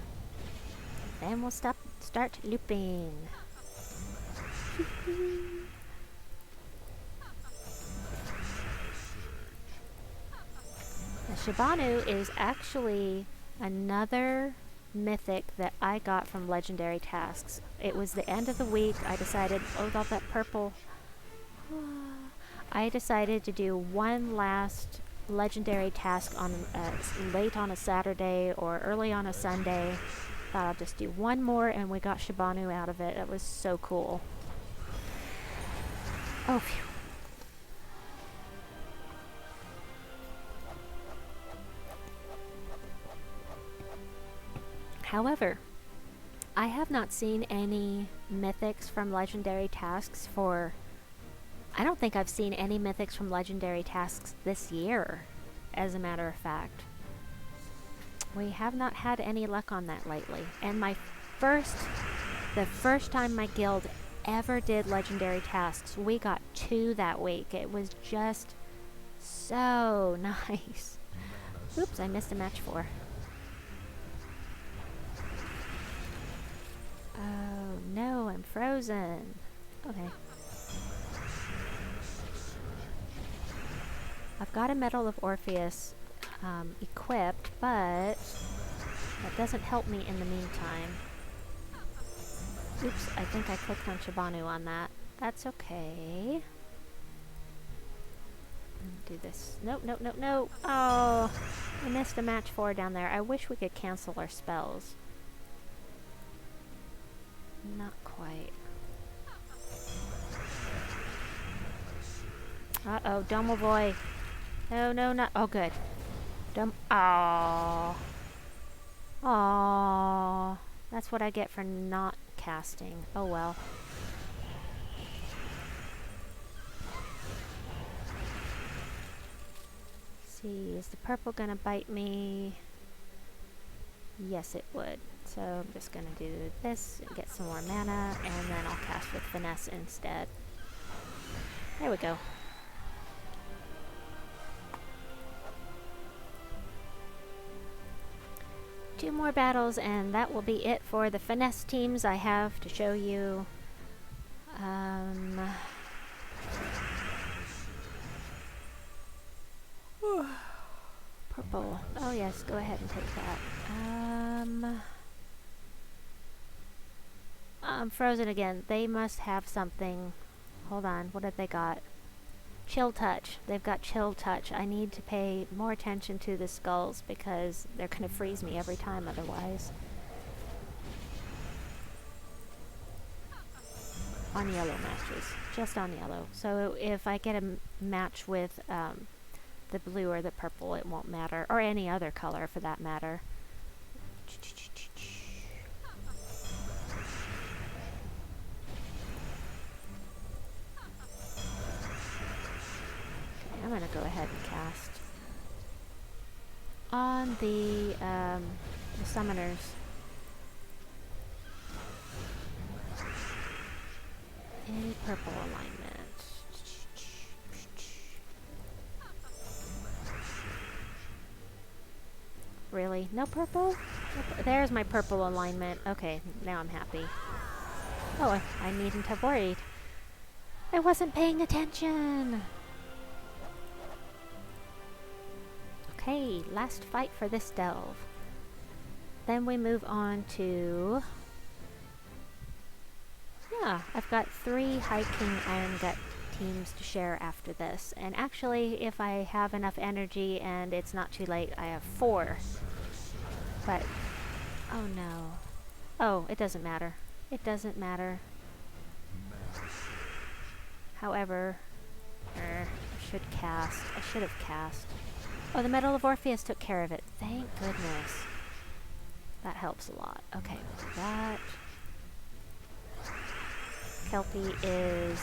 Then we'll start looping. The Shibanu is actually another mythic that I got from legendary tasks. It was the end of the week. I decided, oh, got that purple. I decided to do one last legendary task on late on a Saturday or early on a Sunday. Thought I'll just do one more, and we got Shibanu out of it. It was so cool. Oh, phew. However, I have not seen any mythics from legendary tasks for... I don't think I've seen any mythics from legendary tasks this year, as a matter of fact. We have not had any luck on that lately. And the first time my guild ever did legendary tasks, we got 2 that week. It was just so nice. Oops, I missed a match 4. Oh no, I'm frozen. Okay. I've got a Medal of Orpheus equipped, but that doesn't help me in the meantime. Oops, I think I clicked on Shibanu on that. That's okay. Do this. Nope, nope, nope, nope. Oh, I missed a match 4 down there. I wish we could cancel our spells. Not quite. Uh-oh, Domo boy. No, no, not... Oh, good. Aww. Aww. That's what I get for not casting. Oh, well. Let's see, is the purple gonna bite me? Yes, it would. So I'm just gonna do this and get some more mana, and then I'll cast with Finesse instead. There we go. 2 more battles, and that will be it for the finesse teams I have to show you. Purple. Oh yes, go ahead and take that. I'm frozen again. They must have something. Hold on, what have they got? Chill touch. They've got chill touch. I need to pay more attention to the skulls because they're gonna freeze me every time otherwise. On yellow matches. Just on yellow. So if I get a match with the blue or the purple, it won't matter. Or any other color for that matter. I'm gonna go ahead and cast on the summoners. Any purple alignment. Really? No purple? There's my purple alignment. Okay, now I'm happy. Oh, I needn't have worried. I wasn't paying attention! Okay, last fight for this delve. Then we move on to... Yeah, I've got 3 High King Iron Gut teams to share after this. And actually, if I have enough energy and it's not too late, I have 4. But, oh no. Oh, it doesn't matter. It doesn't matter. However, I should cast. I should have cast. Oh, the Medal of Orpheus took care of it. Thank goodness. That helps a lot. Okay, that. Kelpie is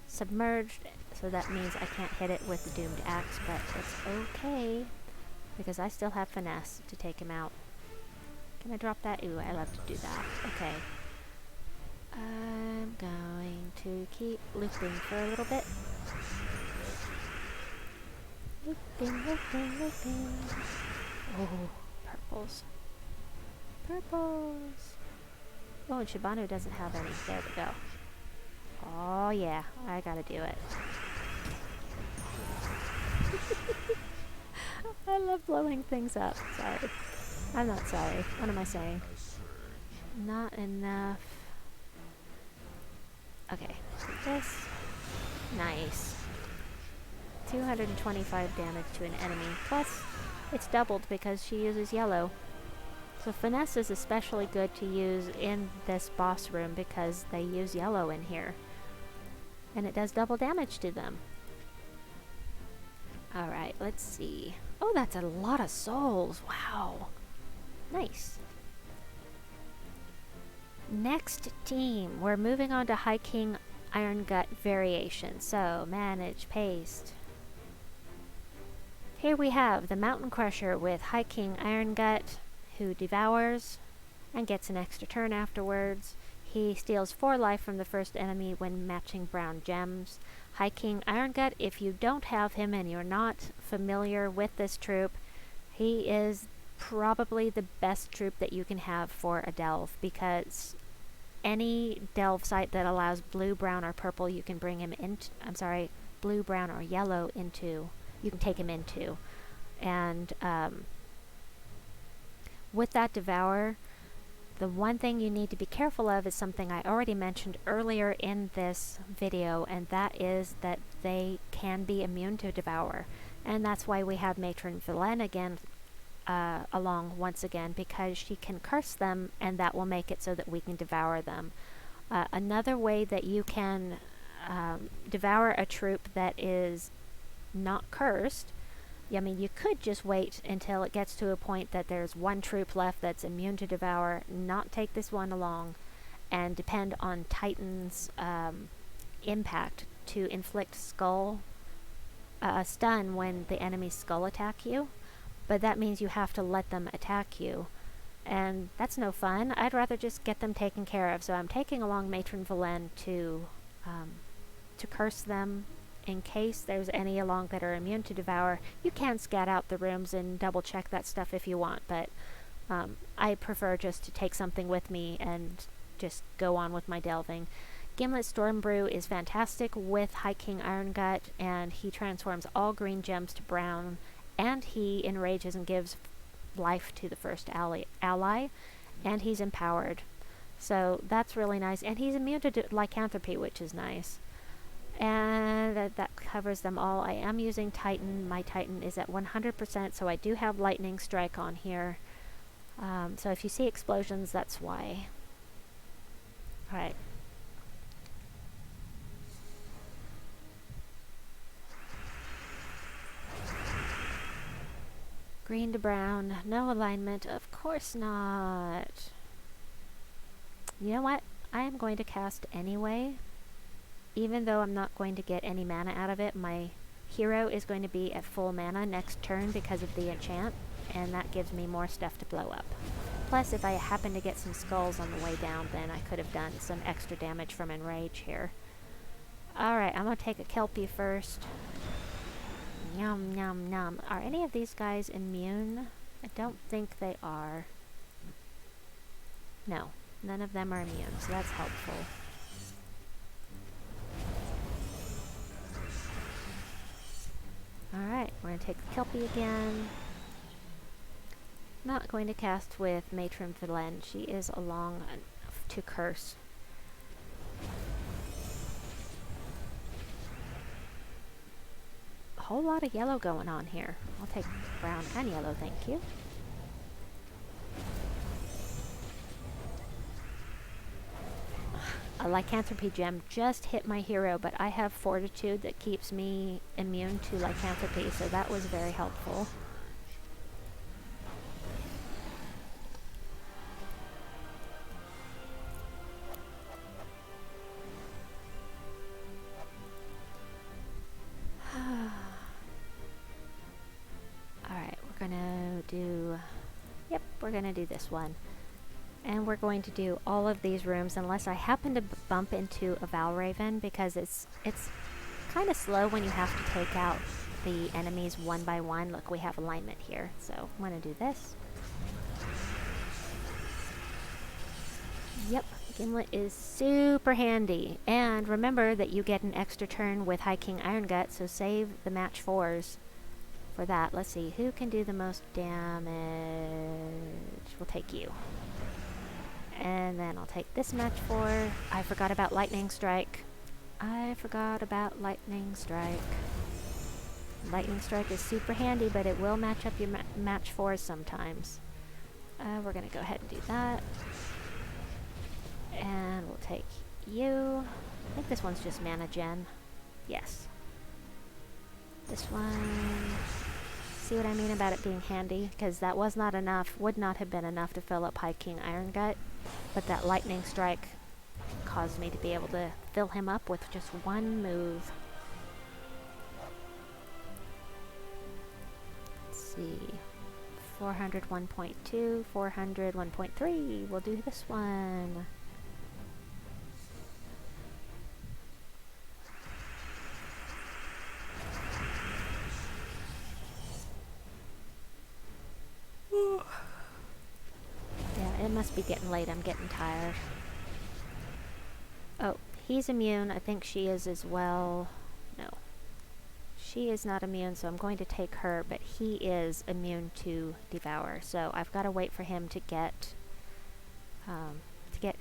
submerged, so that means I can't hit it with the Doomed Axe, but it's okay, because I still have Finesse to take him out. Can I drop that? Ooh, I love to do that. Okay. I'm going to keep looping for a little bit. Looping, looping, looping. Oh, purples. Purples. Oh, and Shibanu doesn't have any. There we go. Oh yeah, I gotta do it. I love blowing things up. Sorry. I'm not sorry. What am I saying? Not enough. Okay, this. Nice. 225 damage to an enemy. Plus, it's doubled because she uses yellow. So Finesse is especially good to use in this boss room because they use yellow in here. And it does double damage to them. Alright, let's see. Oh, that's a lot of souls. Wow. Nice. Next team. We're moving on to High King Iron Gut variation. So, manage, paste. Here we have the Mountain Crusher with High King Iron Gut, who devours and gets an extra turn afterwards. He steals 4 life from the first enemy when matching brown gems. High King Iron Gut, if you don't have him and you're not familiar with this troop, he is probably the best troop that you can have for a delve, because any delve site that allows blue, brown, or purple, you can bring him into, I'm sorry, blue, brown, or yellow into, you can take him into. And with that Devour, the one thing you need to be careful of is something I already mentioned earlier in this video, and that is that they can be immune to Devour. And that's why we have Matron Velen again along once again, because she can curse them, and that will make it so that we can devour them. Another way that you can devour a troop that is not cursed, I mean, you could just wait until it gets to a point that there's one troop left that's immune to Devour, not take this one along, and depend on Titan's impact to inflict stun when the enemy's skull attack you. But that means you have to let them attack you, and that's no fun. I'd rather just get them taken care of, so I'm taking along Matron Velen to curse them in case there's any along that are immune to devour. You can scat out the rooms and double check that stuff if you want, but I prefer just to take something with me and just go on with my delving. Gimlet Stormbrew is fantastic with High King Irongut, and he transforms all green gems to brown, and he enrages and gives life to the first ally, and he's empowered. So that's really nice, and he's immune to lycanthropy, which is nice. And that covers them all. I am using Titan. My Titan is at 100%, so I do have Lightning Strike on here. So if you see explosions, that's why. Alright. Green to brown. No alignment. Of course not. You know what? I am going to cast anyway. Even though I'm not going to get any mana out of it, my hero is going to be at full mana next turn because of the enchant, and that gives me more stuff to blow up. Plus, if I happen to get some skulls on the way down, then I could have done some extra damage from Enrage here. Alright, I'm going to take a Kelpie first. Yum, yum, yum. Are any of these guys immune? I don't think they are. No, none of them are immune, so that's helpful. Alright, we're going to take the Kelpie again. Not going to cast with Matron Velen. She is along enough to curse. A whole lot of yellow going on here. I'll take brown and yellow, thank you. A lycanthropy gem just hit my hero, but I have fortitude that keeps me immune to lycanthropy, so that was very helpful. Alright, we're gonna do... Yep, we're gonna do this one. And we're going to do all of these rooms unless I happen to bump into a Valraven, because it's kind of slow when you have to take out the enemies one by one. Look, we have alignment here, so I'm going to do this. Yep, Gimlet is super handy. And remember that you get an extra turn with High King Irongut, so save the match 4s for that. Let's see, who can do the most damage? We'll take you. And then I'll take this match 4. I forgot about Lightning Strike. I forgot about Lightning Strike. Lightning Strike is super handy, but it will match up your match 4s sometimes. We're going to go ahead and do that. And we'll take you. I think this one's just mana gen. Yes. This one... See what I mean about it being handy? Because that was not enough, would not have been enough to fill up High King Irongut, but that Lightning Strike caused me to be able to fill him up with just one move. Let's see. 400 1.2, 400 1.3. We'll do this one. Yeah, it must be getting late. I'm getting tired. Oh, he's immune. I think she is as well. No. She is not immune, so I'm going to take her, but he is immune to Devour. So I've got to wait for him to get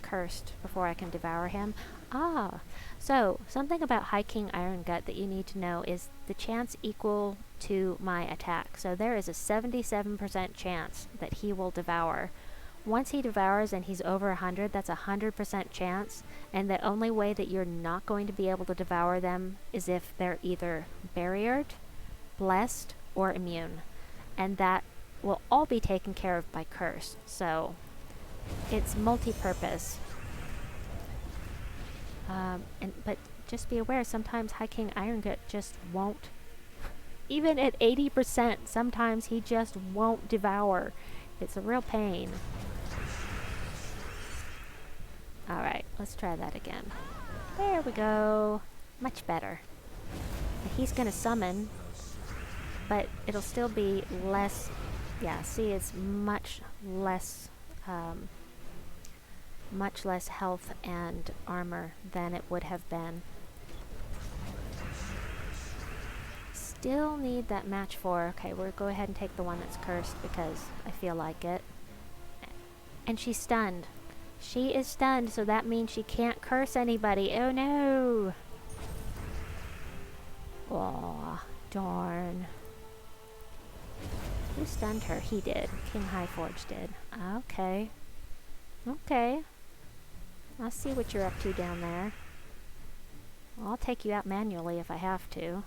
cursed before I can devour him. Ah, so something about High King Irongut that you need to know is the chance equal to my attack. So there is a 77% chance that he will devour. Once he devours and he's over 100, that's a 100% chance, and the only way that you're not going to be able to devour them is if they're either barriered, blessed, or immune. And that will all be taken care of by curse. So it's multi-purpose. But just be aware, sometimes High King Irongut just won't. Even at 80%, sometimes he just won't devour. It's a real pain. Alright, let's try that again. There we go. Much better. He's gonna summon, but it'll still be less. Yeah, see, it's much less health and armor than it would have been. Still need that match 4. Okay, we'll go ahead and take the one that's cursed because I feel like it. And she's stunned. She is stunned, so that means she can't curse anybody. Oh no! Aw, darn. Who stunned her? He did. King Highforge did. Okay. Okay. I'll see what you're up to down there. I'll take you out manually if I have to.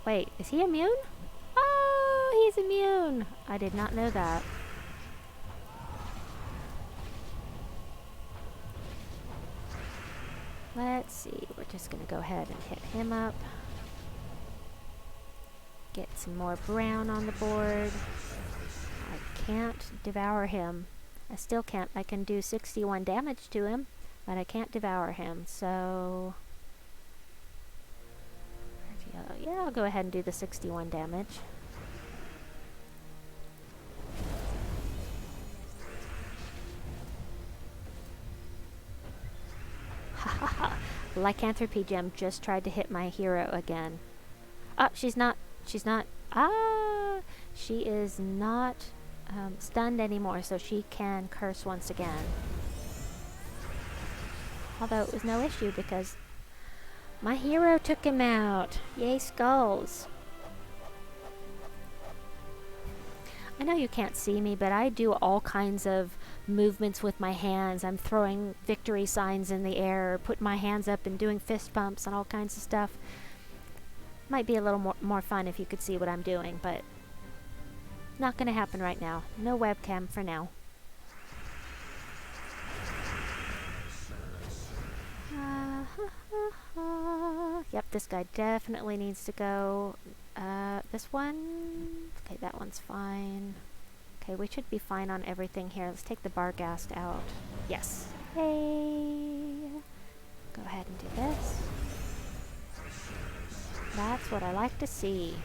Wait, is he immune? Oh, he's immune! I did not know that. Let's see, we're just gonna go ahead and hit him up. Get some more brown on the board. I can't devour him. I still can't. I can do 61 damage to him, but I can't devour him, so... Yeah, I'll go ahead and do the 61 damage. Lycanthropy gem just tried to hit my hero again. She's not, she is not stunned anymore, so she can curse once again. Although it was no issue because my hero took him out. Yay, skulls. I know you can't see me, but I do all kinds of movements with my hands. I'm throwing victory signs in the air, putting my hands up and doing fist bumps and all kinds of stuff. Might be a little more fun if you could see what I'm doing, but not gonna happen right now. No webcam for now. Yep, this guy definitely needs to go. This one? Okay, that one's fine. Okay, we should be fine on everything here. Let's take the Barghast out. Yes. Hey! Go ahead and do this. That's what I like to see.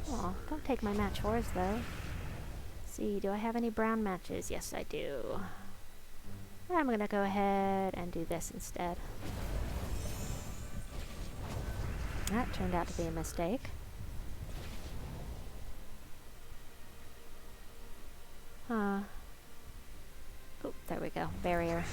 Oh, don't take my match 4s though. Let's see, do I have any brown matches? Yes, I do. I'm gonna go ahead and do this instead. That turned out to be a mistake. Huh. Oh, there we go. Barrier.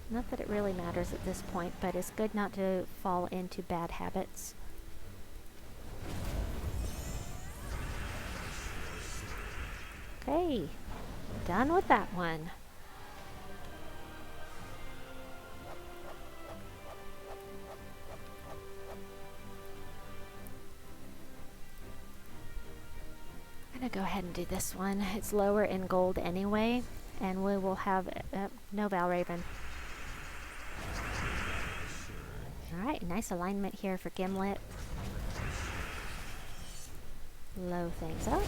Not that it really matters at this point, but it's good not to fall into bad habits. Okay, done with that one. I'm gonna go ahead and do this one. It's lower in gold anyway, and we will have no Valraven. Alright, nice alignment here for Gimlet. Low things up.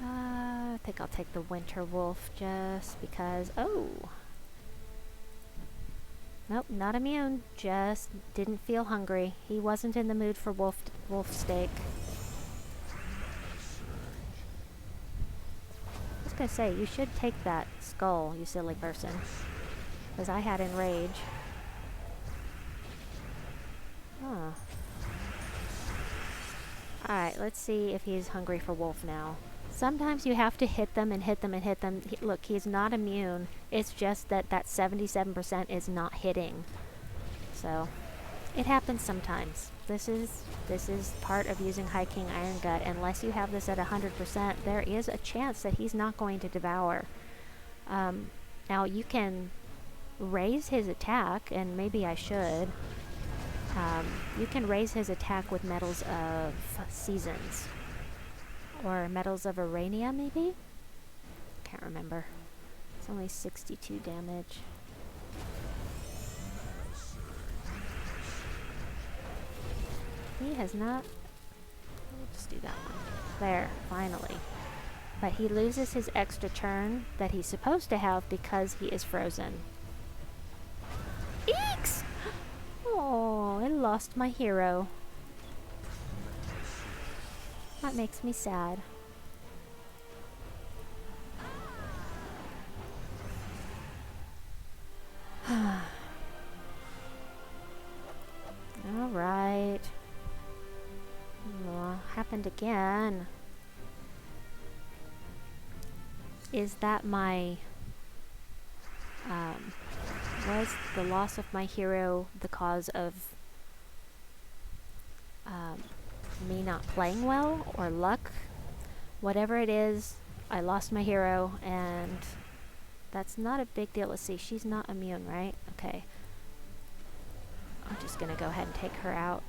I think I'll take the Winter Wolf just because... Oh! Nope, not immune. Just didn't feel hungry. He wasn't in the mood for wolf steak. I was gonna say, you should take that skull, you silly person. Because I had Enrage. Huh. Alright, let's see if he's hungry for wolf now. Sometimes you have to hit them and hit them and hit them. Look, he's not immune. It's just that that 77% is not hitting. So, it happens sometimes. This is part of using High King Iron Gut. Unless you have this at 100%, there is a chance that he's not going to devour. Now, you can raise his attack, and maybe I should. You can raise his attack with Metals of Seasons. Or Metals of Arania, maybe? Can't remember. It's only 62 damage. He has not... We'll just do that one. There, finally. But he loses his extra turn that he's supposed to have because he is frozen. Eeks! Oh, I lost my hero. That makes me sad. Alright. Happened again. Is that my... was the loss of my hero the cause of me not playing well, or luck? Whatever it is, I lost my hero, and that's not a big deal. Let's see, she's not immune, right? Okay. I'm just gonna go ahead and take her out.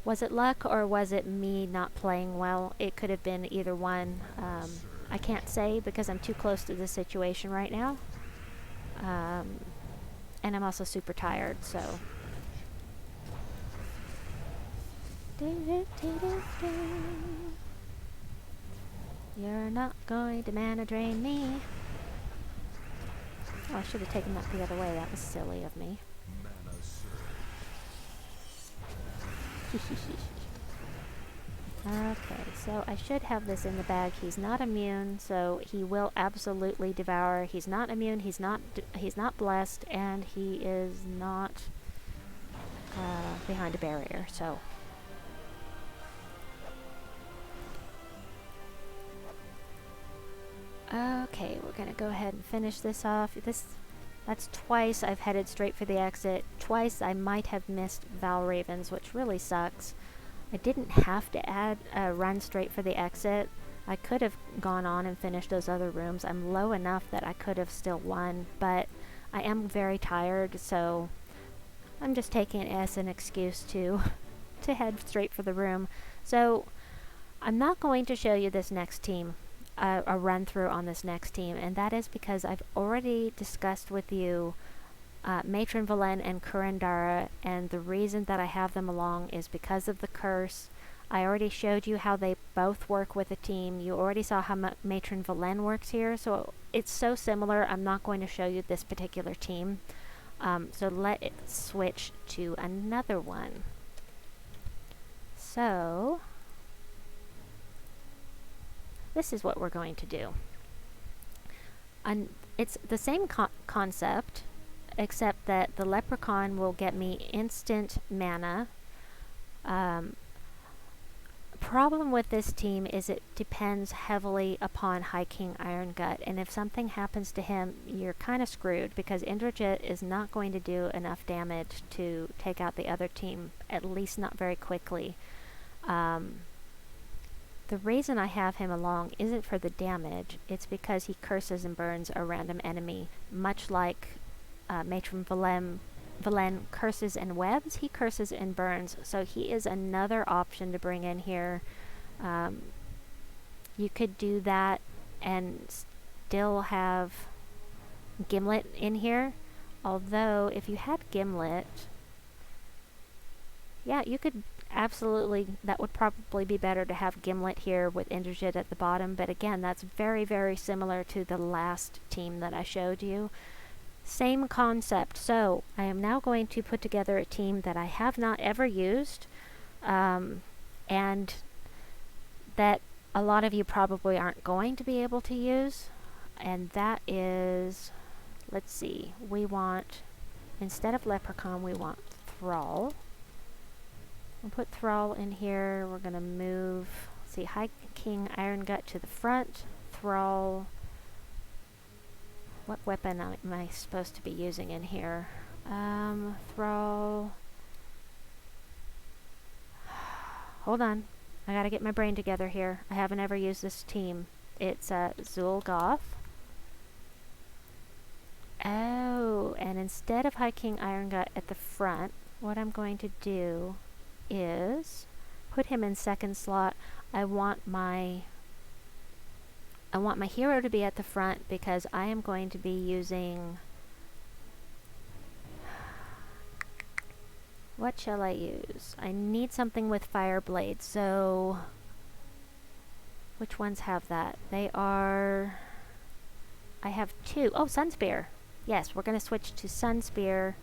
Was it luck, or was it me not playing well? It could have been either one. I can't say because I'm too close to the situation right now. And I'm also super tired, so... You're not going to mana drain me. Oh, I should have taken that the other way. That was silly of me. Okay, so I should have this in the bag. He's not immune, so he will absolutely devour. He's not immune, he's not blessed, and he is not behind a barrier, so... Okay, we're gonna go ahead and finish this off. That's twice I've headed straight for the exit. Twice I might have missed Val Ravens, which really sucks. I didn't have to run straight for the exit. I could have gone on and finished those other rooms. I'm low enough that I could have still won, but I am very tired, so I'm just taking it as an excuse to head straight for the room. So I'm not going to show you this next team. A run through on this next team, and that is because I've already discussed with you Matron Velen and Kurandara, and the reason that I have them along is because of the curse. I already showed you how they both work with a team. You already saw how Matron Velen works here, so it's so similar. I'm not going to show you this particular team. So let it switch to another one. So... this is what we're going to do. It's the same concept, except that the leprechaun will get me instant mana. Problem with this team is it depends heavily upon High King Irongut, and if something happens to him, you're kind of screwed, because Indrajit is not going to do enough damage to take out the other team, at least not very quickly. The reason I have him along isn't for the damage, it's because he curses and burns a random enemy. Much like Matron Velen curses and webs, he curses and burns, so he is another option to bring in here. You could do that and still have Gimlet in here, although if you had Gimlet, yeah, you could absolutely, that would probably be better to have Gimlet here with Indrajit at the bottom, but again, that's very, very similar to the last team that I showed you. Same concept. So I am now going to put together a team that I have not ever used, and that a lot of you probably aren't going to be able to use, and that is, let's see, we want, instead of Leprechaun, we want Thrall. We'll put Thrall in here. We're going to move, see, High King Irongut to the front. Thrall. What weapon am I supposed to be using in here? Thrall. Hold on. I gotta get my brain together here. I haven't ever used this team. It's Zul'Goth. Oh, and instead of High King Irongut at the front, what I'm going to do is put him in second slot. I want my I want my hero to be at the front because I am going to be using... What shall I use? I need something with fireblade, so... Which ones have that? They are... I have two. Oh, Sunspear. Yes, we're going to switch to Sunspear.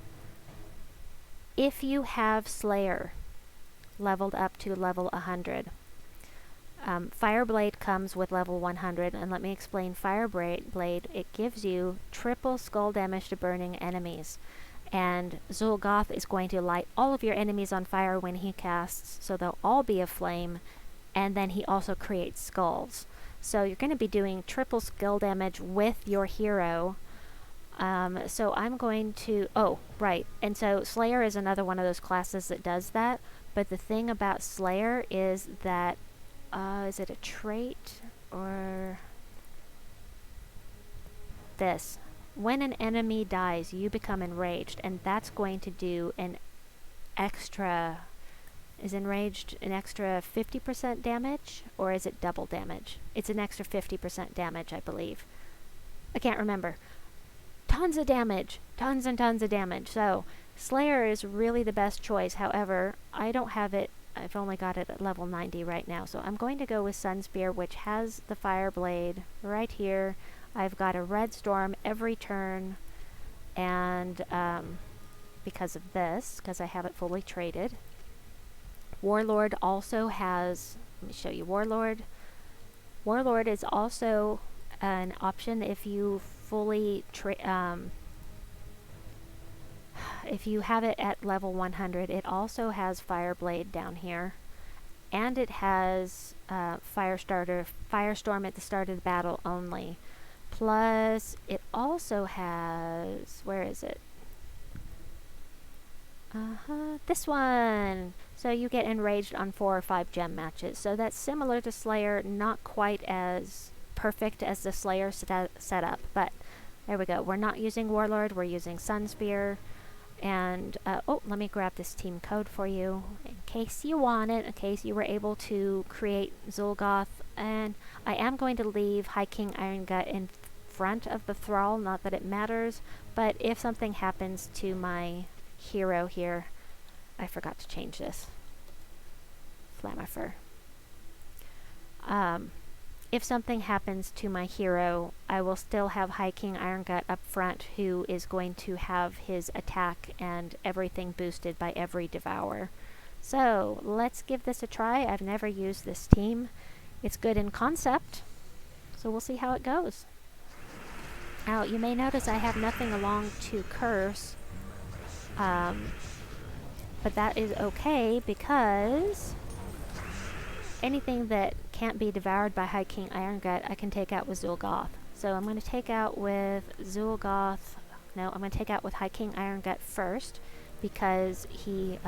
If you have Slayer leveled up to level 100. Fireblade comes with level 100, and let me explain Fireblade. It gives you triple skull damage to burning enemies. And Zul'Goth is going to light all of your enemies on fire when he casts, so they'll all be aflame, and then he also creates skulls. So you're going to be doing triple skill damage with your hero. So I'm going to... Oh, right. And so Slayer is another one of those classes that does that, but the thing about Slayer is that... is it a trait? Or... This. When an enemy dies, you become enraged, and that's going to do an extra... Is enraged an extra 50% damage, or is it double damage? It's an extra 50% damage, I believe. I can't remember. Tons of damage. Tons and tons of damage. So, Slayer is really the best choice. However, I don't have it. I've only got it at level 90 right now. So I'm going to go with Sunspear, which has the Fireblade right here. I've got a Red Storm every turn, and because of this, because I have it fully traded. Warlord also has, let me show you Warlord. Warlord is also an option if you fully, if you have it at level 100. It also has Fireblade down here. And it has Firestorm at the start of the battle only. Plus, it also has, where is it? This one! So you get enraged on 4 or 5 gem matches. So that's similar to Slayer, not quite as perfect as the Slayer setup, but there we go. We're not using Warlord, we're using Sunspear. And, oh, let me grab this team code for you, in case you want it, in case you were able to create Zul'Goth. And I am going to leave High King Irongut in front of the Thrall, not that it matters, but if something happens to my hero here, I forgot to change this. Flamifer. If something happens to my hero, I will still have High King Irongut up front, who is going to have his attack and everything boosted by every Devour. So, let's give this a try. I've never used this team. It's good in concept, so we'll see how it goes. Now, you may notice I have nothing along to curse, but that is okay because anything that can't be devoured by High King Irongut, I can take out with Zul'Goth. So I'm going to take out with Zul'Goth. No, I'm going to take out with High King Irongut first because he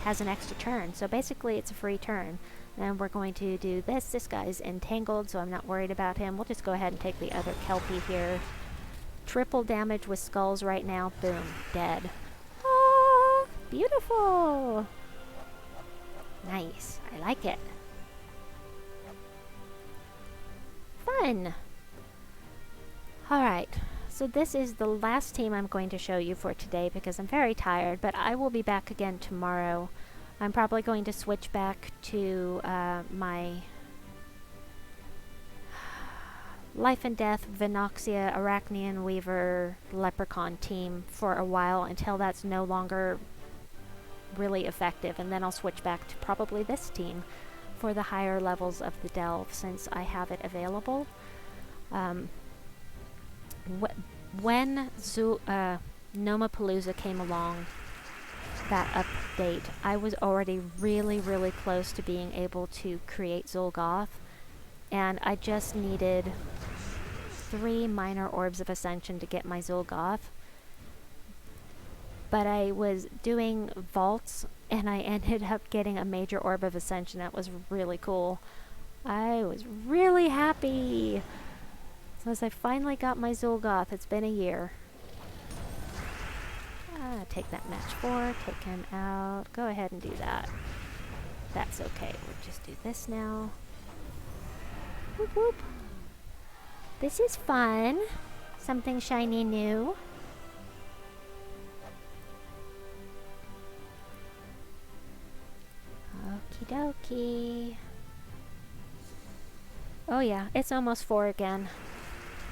has an extra turn. So basically it's a free turn. And we're going to do this. This guy's entangled, so I'm not worried about him. We'll just go ahead and take the other Kelpie here. Triple damage with skulls right now. Boom. Dead. Ah, beautiful. Nice. I like it. Fun. Alright, so this is the last team I'm going to show you for today because I'm very tired, but I will be back again tomorrow. I'm probably going to switch back to my Life and Death, Venoxia, Arachnean Weaver, Leprechaun team for a while until that's no longer really effective, and then I'll switch back to probably this team for the higher levels of the Delve since I have it available. When Nomapalooza came along, that update, I was already really close to being able to create Zul'Goth, and I just needed 3 minor orbs of ascension to get my Zul'Goth. But I was doing vaults, and I ended up getting a major orb of ascension. That was really cool. I was really happy. So as I finally got my Zul'Goth, it's been a year. Take that match 4, take him out. Go ahead and do that. That's okay. We'll just do this now. Whoop whoop. This is fun. Something shiny new. Okie dokie. Oh yeah, it's almost 4 again.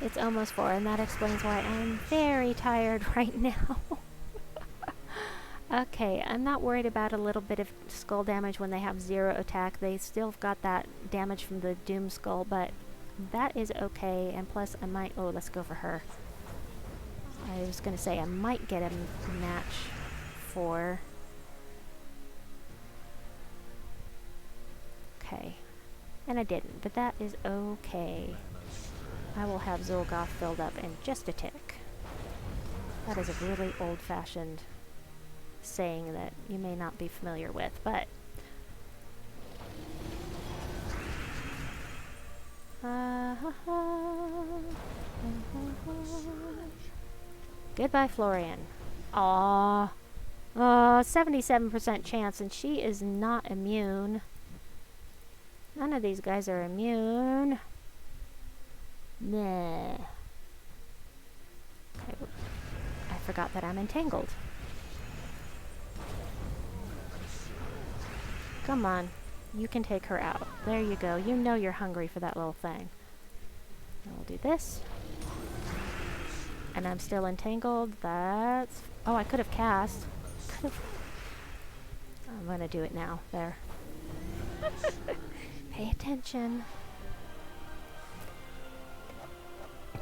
It's almost 4, and that explains why I'm very tired right now. Okay, I'm not worried about a little bit of skull damage when they have 0 attack. They still got that damage from the Doom Skull, but that is okay. And plus, I might... Oh, let's go for her. I was going to say, I might get a match for... Okay. And I didn't, but that is okay. I will have Zul'Goth filled up in just a tick. That is a really old-fashioned saying that you may not be familiar with, but... Goodbye, Florian. Aww. 77% chance, and she is not immune. None of these guys are immune. Nah. Okay. I forgot that I'm entangled. Come on. You can take her out. There you go. You know you're hungry for that little thing. And we'll do this. And I'm still entangled. That's... Oh, I could have cast. I'm gonna do it now. There. Pay attention.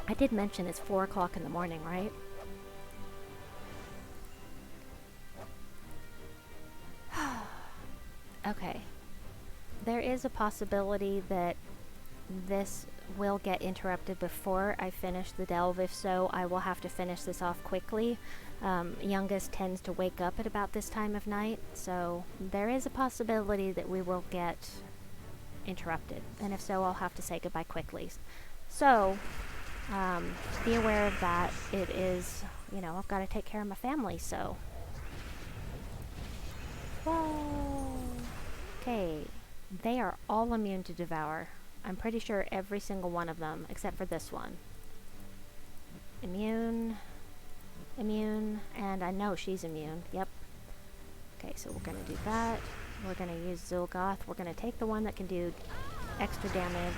I did mention it's 4 o'clock in the morning, right? Okay. There is a possibility that this will get interrupted before I finish the delve. If so, I will have to finish this off quickly. Youngest tends to wake up at about this time of night, so there is a possibility that we will get interrupted. And if so, I'll have to say goodbye quickly. So, be aware of that. It is, you know, I've got to take care of my family, so. Whoa. Okay, they are all immune to devour. I'm pretty sure every single one of them, except for this one. Immune, immune, and I know she's immune. Yep. Okay, so we're going to do that. We're going to use Zul'Goth. We're going to take the one that can do extra damage.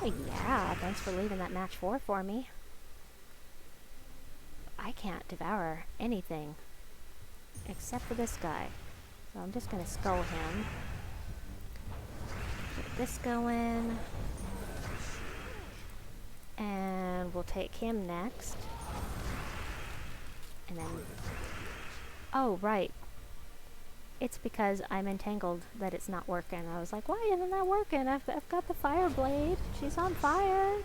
Oh yeah, thanks for leaving that match 4 for me. I can't devour anything except for this guy. So I'm just going to skull him. Get this going. And we'll take him next. And then... Oh, right. It's because I'm entangled that it's not working. I was like, why isn't that working? I've got the fireblade. She's on fire.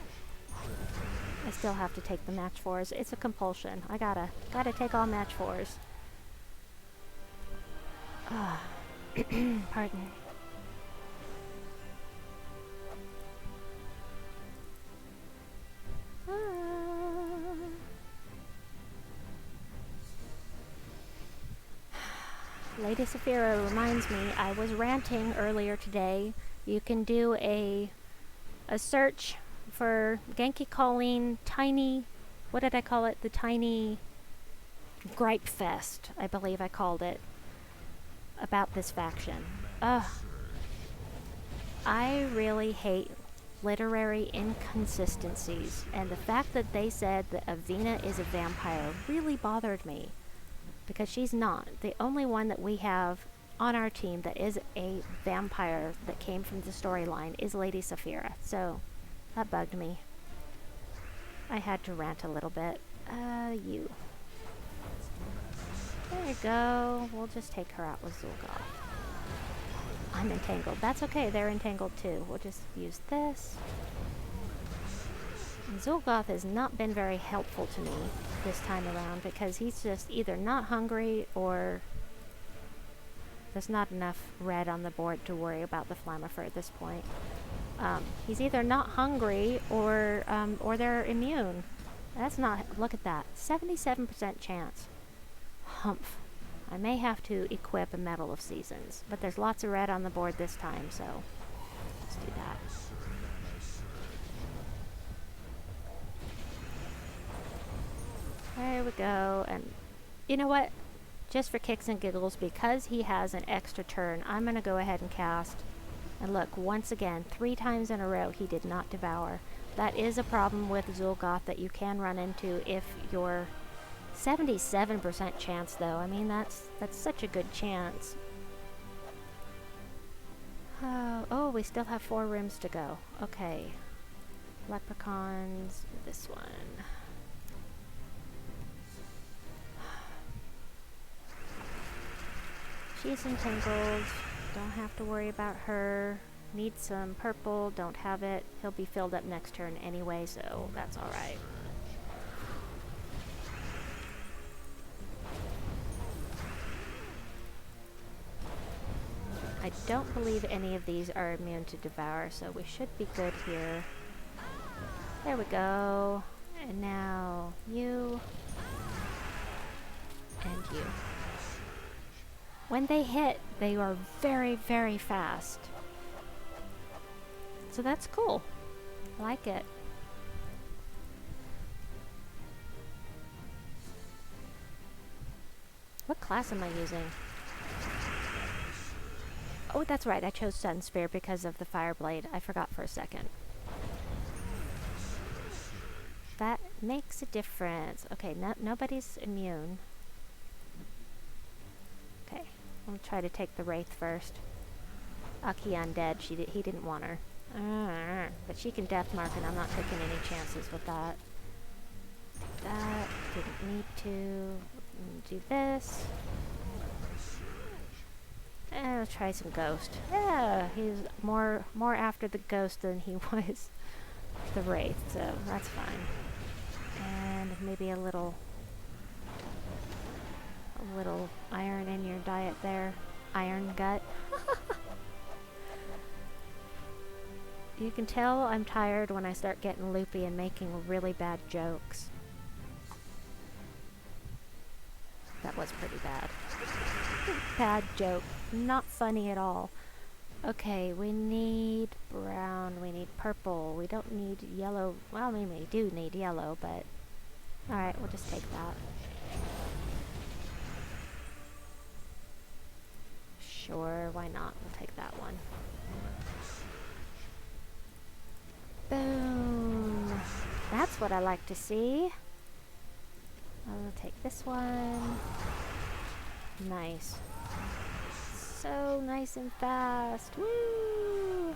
I still have to take the match 4s. It's a compulsion. I gotta take all match 4s. Pardon. Lady Saphira reminds me, I was ranting earlier today. You can do a search for Genki Colleen tiny, what did I call it? The tiny gripe fest, I believe I called it, about this faction. Ugh. I really hate literary inconsistencies, and the fact that they said that Avina is a vampire really bothered me, because she's not. The only one that we have on our team that is a vampire that came from the storyline is Lady Saphira, so that bugged me. I had to rant a little bit. You. There you go. We'll just take her out with Zul'Goth. I'm entangled. That's okay, they're entangled too. We'll just use this. And Zul'Goth has not been very helpful to me this time around because he's just either not hungry or there's not enough red on the board to worry about the Flammifer at this point. He's either not hungry or they're immune. That's not... Look at that. 77% chance. Humph. I may have to equip a Medal of Seasons, but there's lots of red on the board this time, so let's do that. There we go. And you know what? Just for kicks and giggles, because he has an extra turn, I'm going to go ahead and cast. And look, once again, 3 times in a row, he did not devour. That is a problem with Zul'Goth that you can run into if you're 77% chance, though. I mean, that's such a good chance. Oh, we still have 4 rooms to go. Okay. Leprechauns, this one. She's entangled. Don't have to worry about her. Need some purple. Don't have it. He'll be filled up next turn anyway, so that's alright. I don't believe any of these are immune to devour, so we should be good here. There we go. And now you. And you. When they hit, they are very, very fast. So that's cool. I like it. What class am I using? Oh, that's right. I chose Sunsphere because of the fireblade. I forgot for a second. That makes a difference. Okay, nobody's immune. Okay, I'm gonna try to take the Wraith first. Aki undead. He didn't want her. But she can death mark, and I'm not taking any chances with that. That didn't need to. Do this. And let's try some ghost. Yeah, he's more after the ghost than he was the wraith, so that's fine. And maybe a little iron in your diet there. Iron gut. You can tell I'm tired when I start getting loopy and making really bad jokes. That was pretty bad. Bad joke. Not funny at all. Okay, we need brown, we need purple, we don't need yellow. Well, I mean, we do need yellow, but alright, we'll just take that. Sure, why not? We'll take that one. Boom! That's what I like to see. I'll take this one. Nice. So nice and fast. Woo!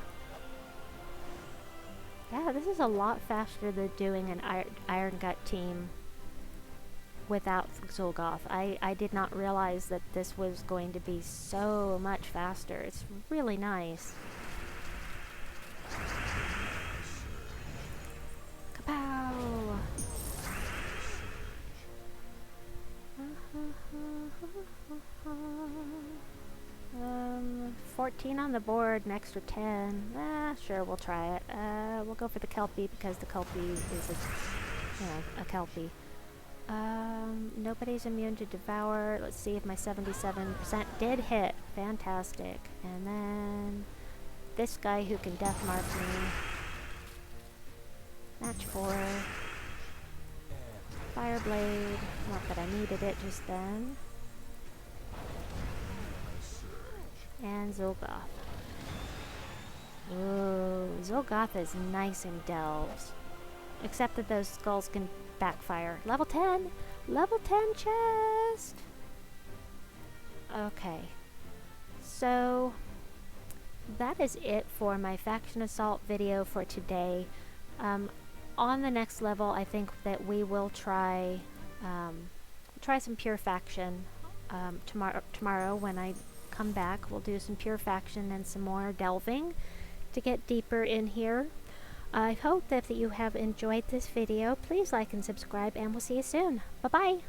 Yeah, this is a lot faster than doing an Iron Gut team without Zul'Goth. I did not realize that this was going to be so much faster. It's really nice. Kapow! 14 on the board, an extra 10. Sure, we'll try it. We'll go for the Kelpie because the Kelpie is a Kelpie. Nobody's immune to devour. Let's see if my 77% did hit. Fantastic. And then this guy who can death mark me. Match 4. Fireblade. Not that I needed it just then. And Zul'Goth. Ooh, Zul'Goth is nice in delves. Except that those skulls can backfire. Level 10! Level 10 chest! Okay. So, that is it for my Faction Assault video for today. On the next level, I think that we will try some Pure Faction tomorrow when I come back. We'll do some Pure Faction and some more delving to get deeper in here. I hope that you have enjoyed this video. Please like and subscribe, and we'll see you soon. Bye-bye!